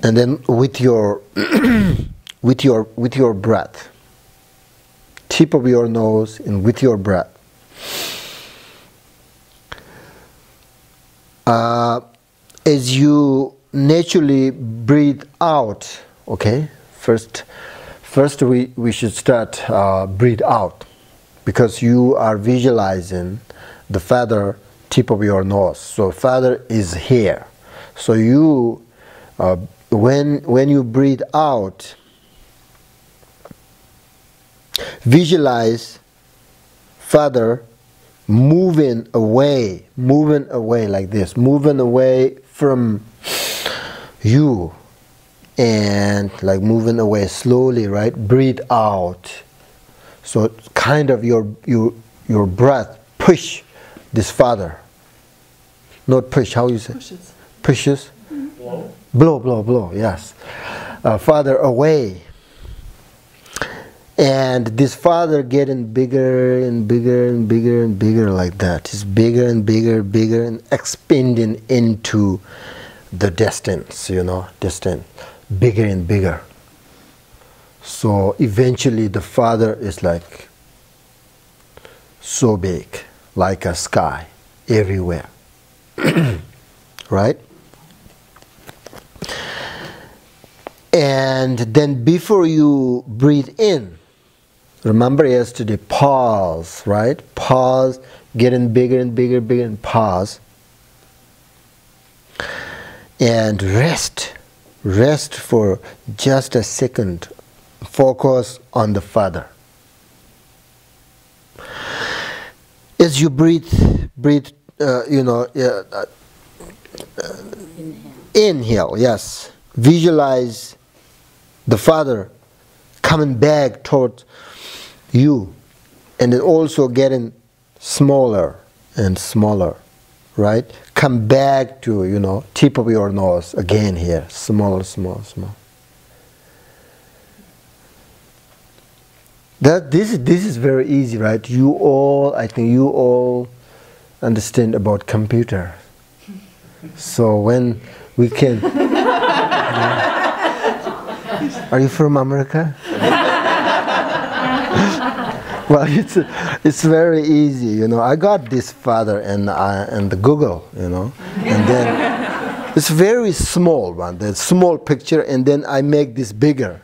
And then with your with your breath, tip of your nose and with your breath. As you naturally breathe out, okay? First we should start breathe out, because you are visualizing the feather tip of your nose. So feather is here. So you when you breathe out, visualize feather moving away like this, moving away from you, and like moving away slowly, right? Breathe out. So kind of your breath push this father. Not push, how you say? Pushes. Pushes? Blow. Blow, yes. Father away. And this father getting bigger and bigger and bigger and bigger like that. It's bigger and bigger, bigger, and expanding into the distance, distant, bigger and bigger. So eventually the father is like so big, like a sky, everywhere. Right? And then before you breathe in, remember yesterday, pause, right? Pause, getting bigger and bigger, bigger, and pause. And rest. Rest for just a second. Focus on the Father. As you breathe, inhale, yes. Visualize the Father coming back towards you, and it also getting smaller and smaller, right? Come back to, tip of your nose again here, small, small, small. This is very easy, right? I think you all understand about computer. So when we can... Are you from America? Well, it's very easy, I got this Father and the Google, and then it's very small one, the small picture, and then I make this bigger.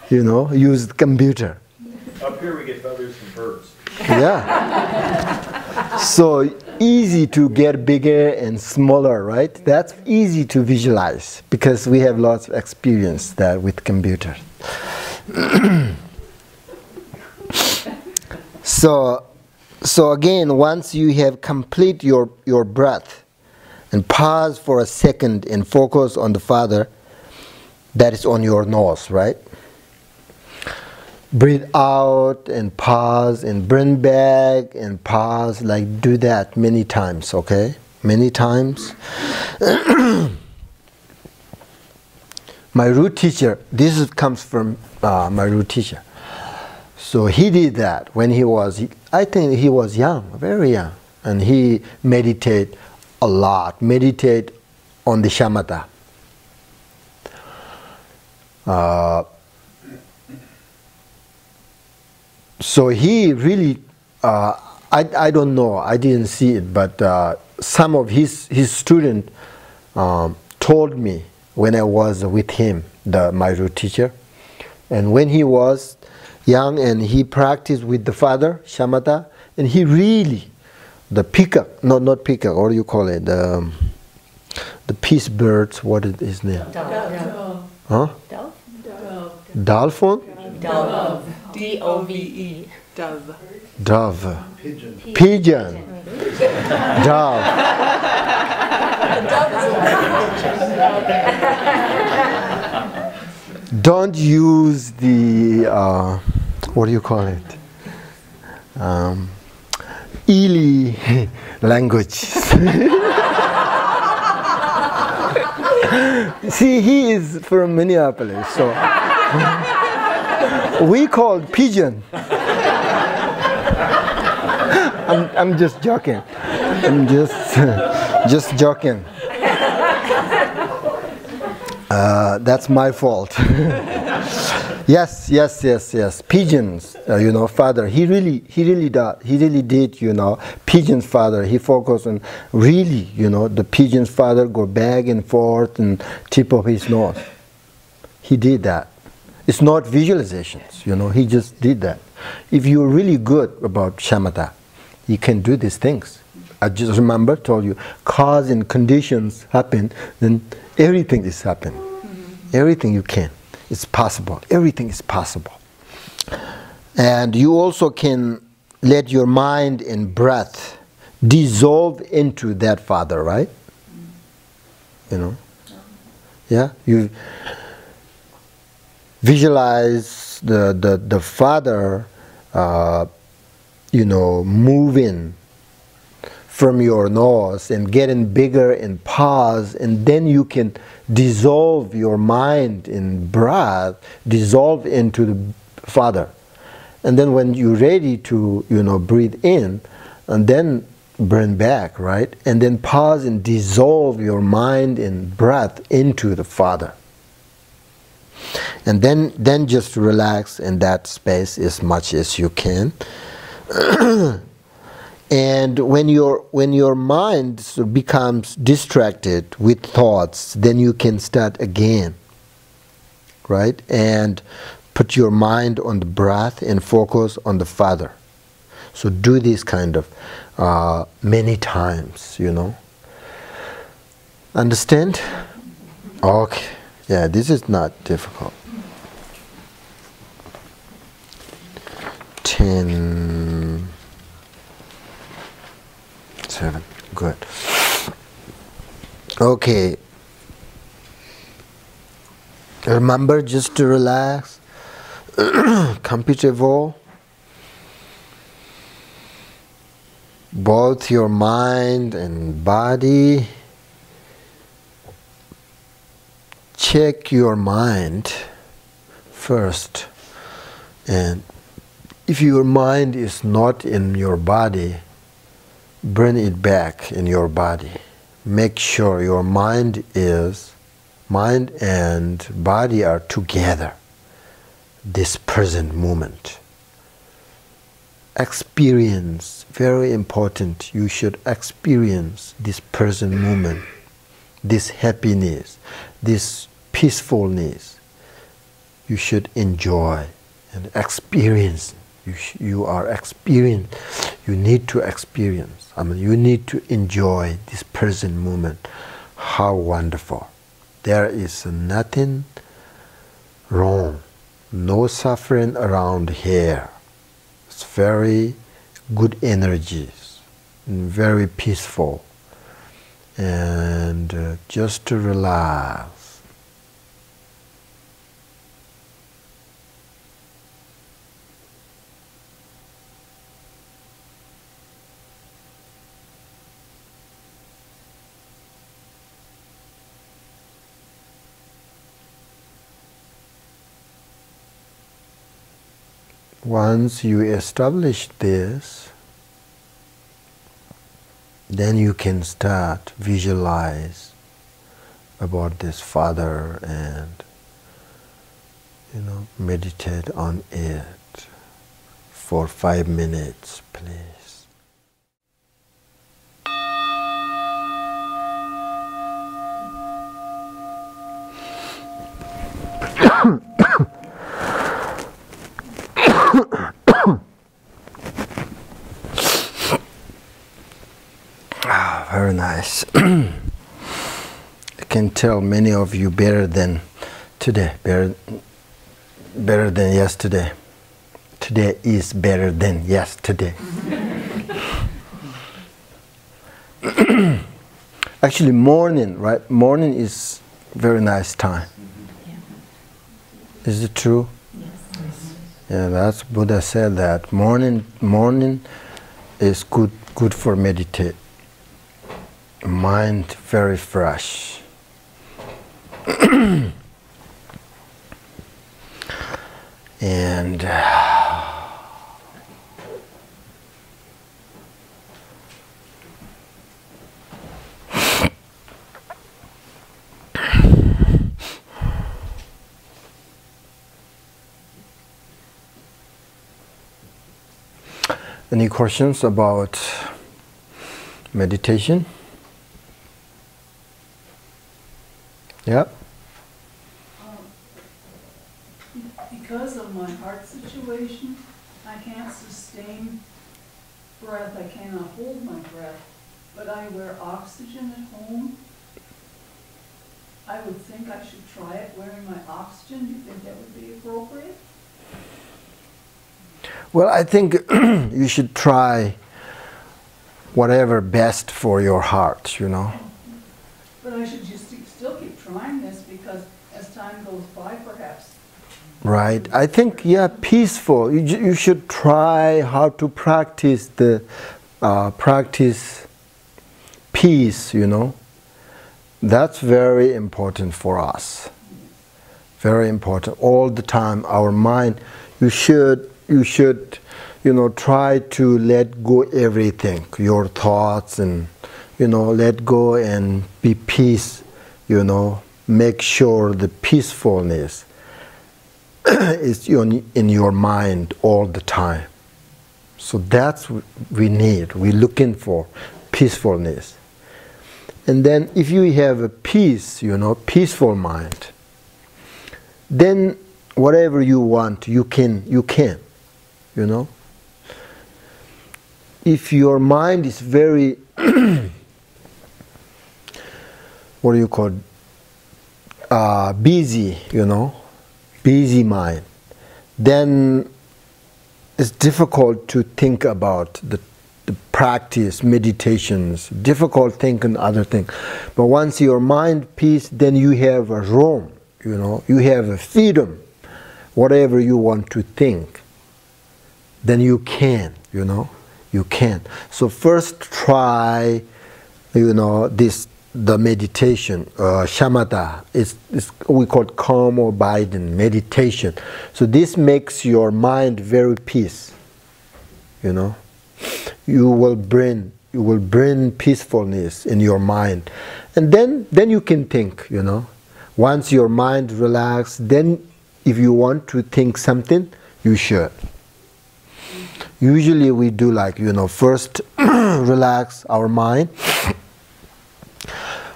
Use the computer. Up here we get feathers from birds. Yeah. So easy to get bigger and smaller, right? That's easy to visualize because we have lots of experience that with computers. So again, once you have complete your breath and pause for a second and focus on the Father that is on your nose, right? Breathe out and pause and bring back and pause, like do that many times, okay? Many times. My root teacher, comes from my root teacher. So he did that when I think he was young, very young. And he meditate a lot, meditate on the Shamata. So he really, I don't know, I didn't see it, but some of his students told me when I was with him, my root teacher. And when he was young and he practiced with the Father, Shamata, and he really, the peacock, not peacock, what do you call it? The peace birds, what is his name? Dove. Huh? Dove. Dolphin? Dove. D-O-V-E. Dove. Dove. Pigeon. Pigeon. Dove. Don't use the, what do you call it? Ely language. See, he is from Minneapolis, so we call pigeon. I'm just joking. I'm just joking. That's my fault. Yes. Pigeons, Father. He really did, pigeon's Father. He focused on really, the pigeon's Father go back and forth and tip of his nose. He did that. It's not visualizations, he just did that. If you're really good about Shamata, you can do these things. I just told you, cause and conditions happen, then everything is happening. Everything you can. It's possible. Everything is possible. And you also can let your mind and breath dissolve into that Father, right? You know? Yeah? You visualize the Father, moving from your nose and getting bigger and pause, and then you can dissolve your mind and breath, dissolve into the Father. And then when you're ready to, breathe in, and then bring back, right? And then pause and dissolve your mind and breath into the Father. And then just relax in that space as much as you can. And when your mind becomes distracted with thoughts, then you can start again, right? And put your mind on the breath and focus on the Father. So do this kind of many times, Understand? Okay. Yeah, this is not difficult. 10, 7. Good. Okay. Remember just to relax. Comfortable. Both your mind and body. Check your mind first. And if your mind is not in your body, bring it back in your body. Make sure your mind and body are together. This present moment. Experience, very important. You should experience this present moment, this happiness, this peacefulness. You should enjoy and experience. You need to experience. You need to enjoy this present moment. How wonderful. There is nothing wrong. No suffering around here. It's very good energies. And very peaceful. And just to relax. Once you establish this, then you can start visualize about this Father and meditate on it for 5 minutes, please. Very nice. I can tell many of you better than today, better than yesterday. Today is better than yesterday. Actually, morning, right? Morning is very nice time. Is it true? Yes. Yeah, that's Buddha said that morning is good for meditate. Mind very fresh. And any questions about meditation? Yeah. Because of my heart situation, I can't sustain breath. I cannot hold my breath. But I wear oxygen at home. I would think I should try it wearing my oxygen. Do you think that would be appropriate? Well, I think you should try whatever best for your heart, you know. But I should just still keep trying this, because as time goes by, perhaps. Right. I think, yeah, peaceful. You should try how to practice practice peace, you know. That's very important for us. Very important. All the time, our mind, you should, you know, try to let go everything, your thoughts, and, you know, let go and be peace, you know. Make sure the peacefulness is in your mind all the time. So that's what we need. We're looking for peacefulness. And then if you have a peace, you know, peaceful mind, then whatever you want, you can, you know. If your mind is very, what do you call it? Busy, you know, busy mind, then it's difficult to think about the practice, meditations, difficult thinking other things. But once your mind peace, then you have a room, you know, you have a freedom, whatever you want to think, then you can, you know, you can. So first try, you know, the meditation, Shamata, we call it calm or abiding meditation. So this makes your mind very peace, you know. You will bring peacefulness in your mind, and then you can think, you know. Once your mind relaxes, then if you want to think something, you should. Usually we do like, you know, first relax our mind.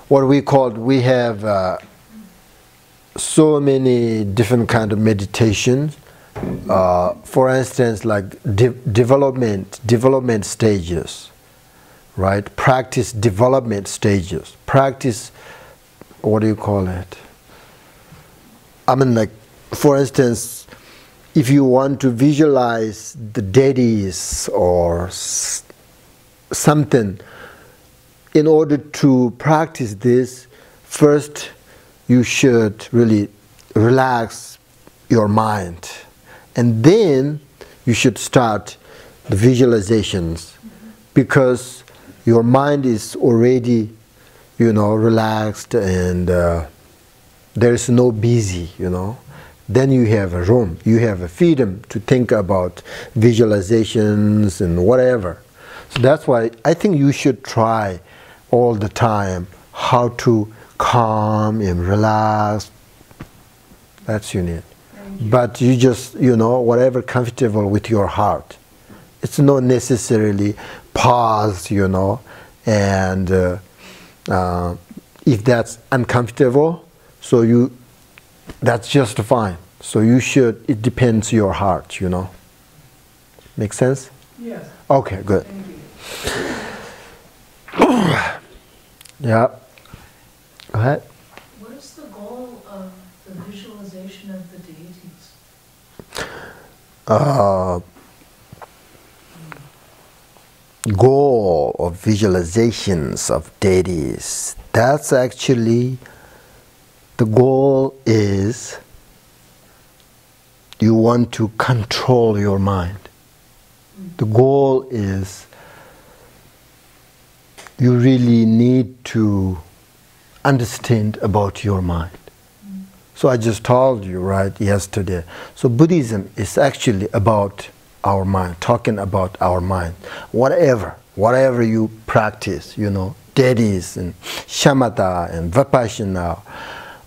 What we have so many different kind of meditations. For instance, like development stages, right? Practice development stages. Practice, what do you call it? I mean, like, for instance, if you want to visualize the deities or something, in order to practice this, first you should really relax your mind. And then you should start the visualizations, because your mind is already, you know, relaxed, and there is no busy, you know. Then you have a room, you have a freedom to think about visualizations and whatever. So that's why I think you should try all the time how to calm and relax. That's you need. But you just, you know, whatever comfortable with your heart. It's not necessarily pause, you know, and if that's uncomfortable, so that's just fine. So you should, it depends your heart, you know. Make sense? Yes. Okay, good. Thank you. Yeah. Go ahead. What is the goal of the visualization of the deities? Goal of visualizations of deities, that's actually, the goal is you want to control your mind. The goal is you really need to understand about your mind. So I just told you, right, yesterday. So Buddhism is actually about our mind, talking about our mind. Whatever you practice, you know, deities and Shamata and Vipassana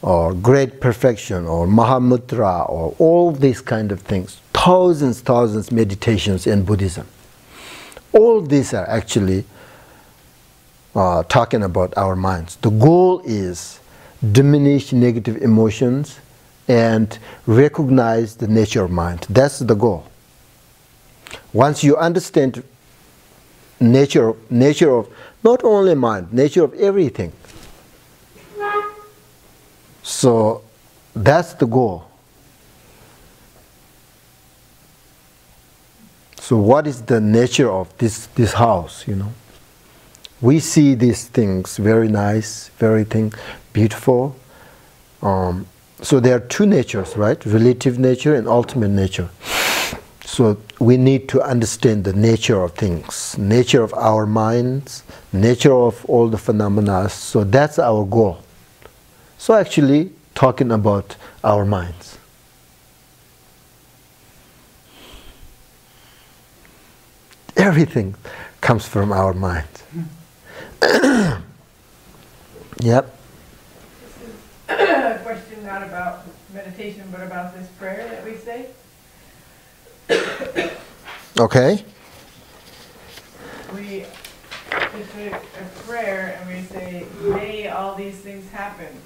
or great perfection or Mahamudra or all these kind of things. Thousands meditations in Buddhism. All these are actually talking about our minds. The goal is diminish negative emotions and recognize the nature of mind. That's the goal. Once you understand nature of not only mind, nature of everything. So that's the goal. So what is the nature of this house, you know? We see these things very nice, very beautiful. So there are two natures, right? Relative nature and ultimate nature. So we need to understand the nature of things, nature of our minds, nature of all the phenomena. So that's our goal. So actually talking about our minds. Everything comes from our minds. Yep. This is a question not about meditation, but about this prayer that we say. Okay. We it's a prayer, and we say, "May all these things happen."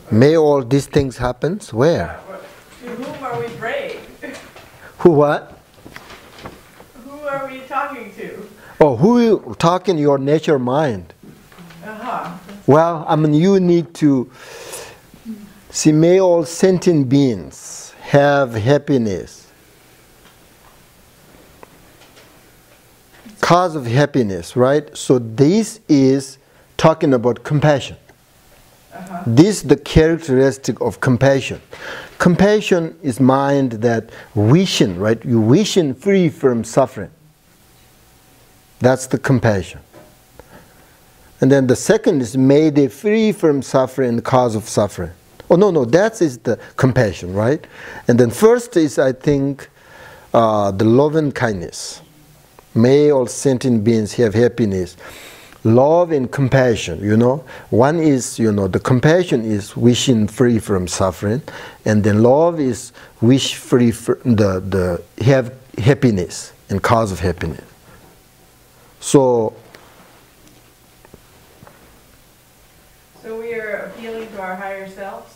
May all these things happen? Where? To whom are we praying? Who what? Who are we talking to? Oh, who you talking your nature mind? Well, I mean, you need to see, may all sentient beings have happiness. Cause of happiness, right? So this is talking about compassion. This is the characteristic of compassion. Compassion is mind that wishing, right? You wishing free from suffering. That's the compassion. And then the second is may they free from suffering and cause of suffering. Oh, no, that is the compassion, right? And then first is, I think, the love and kindness. May all sentient beings have happiness. Love and compassion, you know. One is, you know, the compassion is wishing free from suffering. And then love is wish free from the have happiness and cause of happiness. So we are appealing to our higher selves.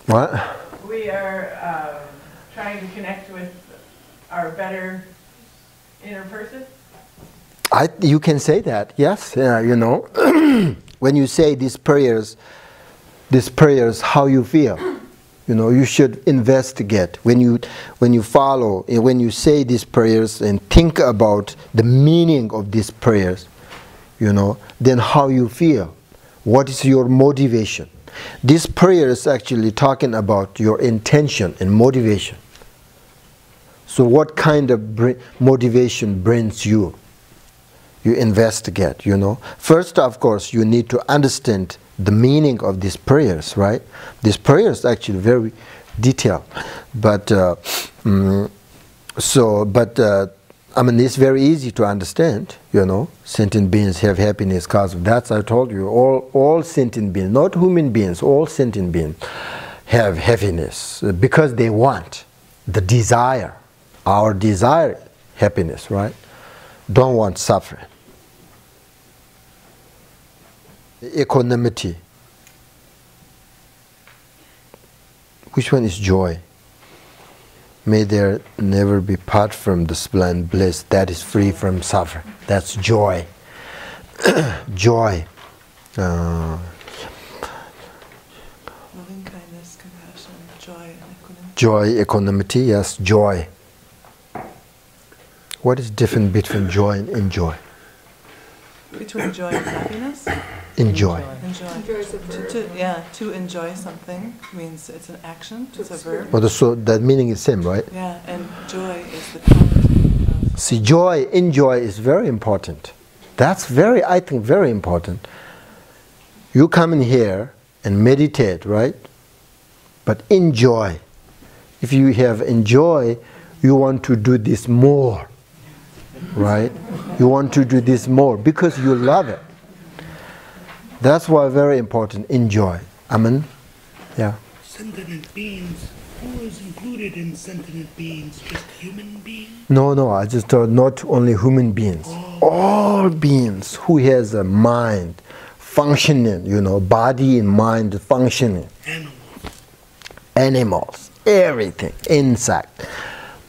what? We are trying to connect with our better inner person. You can say that, yes. You know, when you say these prayers, how you feel. You know, you should investigate when you follow, when you say these prayers and think about the meaning of these prayers. You know, then how you feel. What is your motivation? This prayer is actually talking about your intention and motivation. So what kind of motivation brings you? You investigate, you know. First, of course, you need to understand the meaning of these prayers, right? These prayers are actually very detailed. But, I mean, it's very easy to understand, you know. Sentient beings have happiness because of that. I told you, all sentient beings, not human beings, all sentient beings have happiness because they want the desire. Our desire, happiness, right? Don't want suffering. Equanimity. Which one is joy? May there never be part from the sublime bliss that is free from suffering. That's joy. Joy. Loving kindness, compassion, joy, and equanimity. Joy, equanimity, yes, joy. What is different between joy and enjoy? Between joy and happiness? Enjoy. Enjoy. To enjoy something means it's an action, it's a verb. Well, so that meaning is same, right? Yeah, and joy is the quality of... See, joy, enjoy is very important. That's I think, very important. You come in here and meditate, right? But enjoy. If you have enjoy, you want to do this more, right? You want to do this more because you love it. That's why very important, enjoy. Amen? Yeah. Sentient beings, who is included in sentient beings? Just human beings? No, I just thought not only human beings. All beings who has a mind functioning, you know, body and mind functioning. Animals, everything, insect,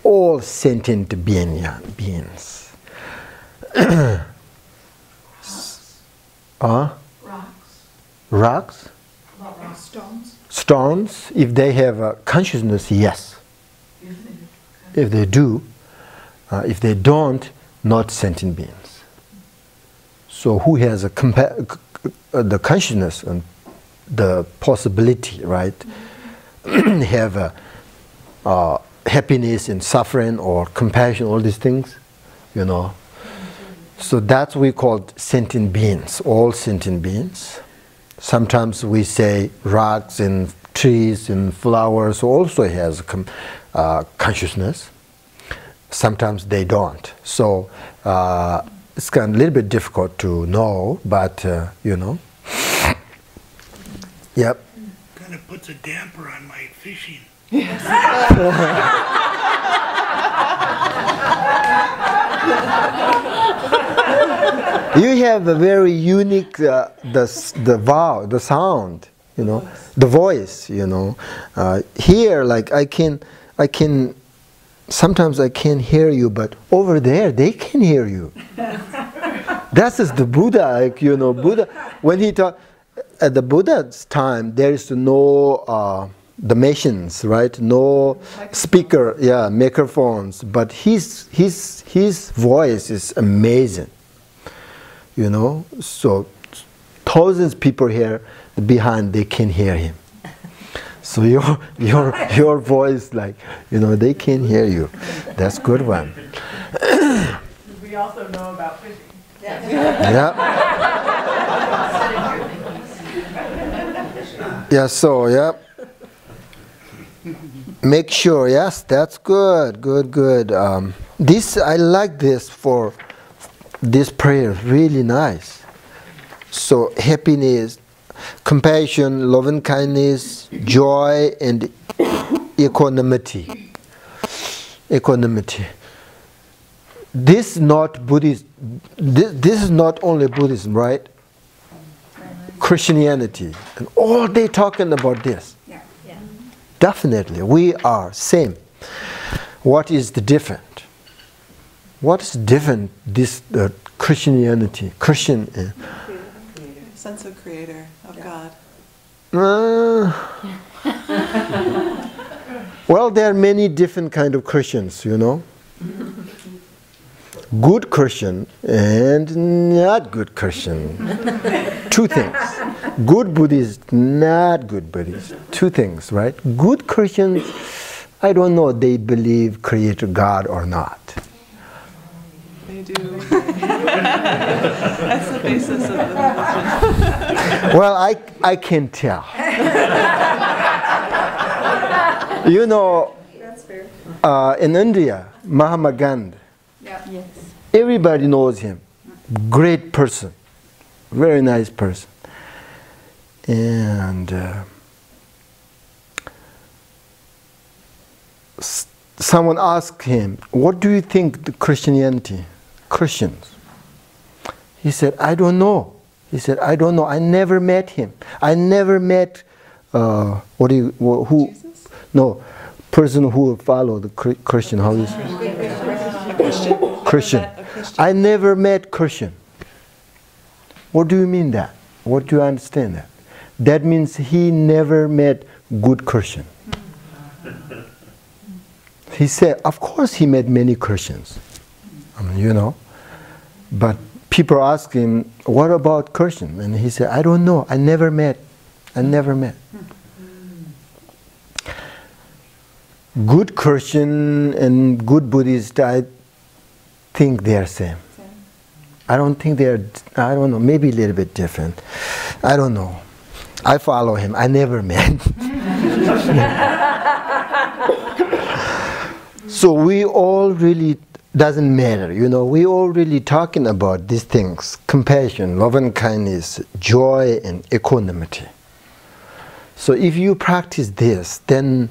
all sentient beings. Rocks? Stones? Stones, if they have a consciousness, yes. If they do, if they don't, not sentient beings. So who has the consciousness and the possibility, right? Have happiness and suffering or compassion, all these things, you know. So that's what we call sentient beings, all sentient beings. Sometimes we say rocks and trees and flowers also has consciousness. Sometimes they don't. So it's kind of a little bit difficult to know, but you know. Yep. Kind of puts a damper on my fishing. You have a very unique the sound, you know, the voice, you know. Here, like I can sometimes I can't hear you, but over there they can hear you. That is the Buddha, like, you know, Buddha when he taught at the Buddha's time there is no the machines, right? No speaker, yeah, microphones, but his voice is amazing. You know, so thousands of people here behind, they can hear him. So your voice, like, you know, they can hear you. That's a good one. We also know about fishing. Yeah. Yeah. So yeah. Make sure. Yes, that's good. Good. This I like this for. This prayer is really nice. So happiness, compassion, love and kindness, joy and equanimity. Equanimity. This is not Buddhist. This is not only Buddhism, right? Christianity, and all they talking about this. Yeah. Definitely, we are same. What is the different? What is different? This Christianity, Christian. Sense of creator, of God. Well, there are many different kind of Christians, you know. Good Christian and not good Christian. Two things. Good Buddhist, not good Buddhist. Two things, right? Good Christians, I don't know they believe creator God or not. They do. That's the basis of the religion. Well, I can tell. You know, That's fair. in India, Mahatma Gandhi, Yeah. Yes. everybody knows him. Great person. Very nice person. And someone asked him, what do you think the Christianity? Christians. He said, I don't know. He said, I don't know. I never met him. I never met who? Jesus? No, person who follow the Christian. How is Christian. Christian? I never met Christian. What do you mean that? What do you understand that? That means he never met good Christian. He said, of course he met many Christians. I mean, you know, but people ask him, what about Christian? And he said, I don't know. I never met. Good Christian and good Buddhist, I think they are same. I don't think they are, I don't know, maybe a little bit different. I don't know. I follow him. I never met. So we all really, doesn't matter, you know, we all really talking about these things: compassion, love and kindness, joy and equanimity. So if you practice this, then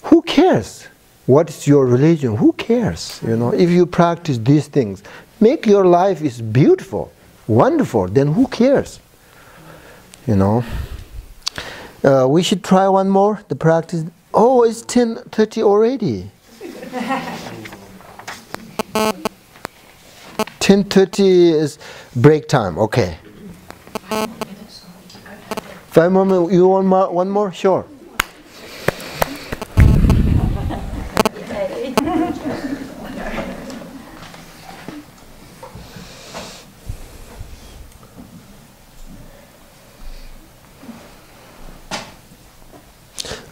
who cares? What is your religion? Who cares? You know, if you practice these things, make your life is beautiful, wonderful, then who cares? You know. We should try one more, the practice. Oh, it's 10:30 already. 10:30 is break time. Okay. 5 more minutes. You want one more? Sure.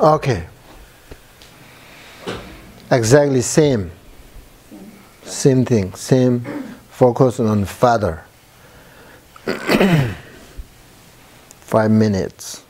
Okay. Exactly same. Same thing. Same focus on Father. 5 minutes.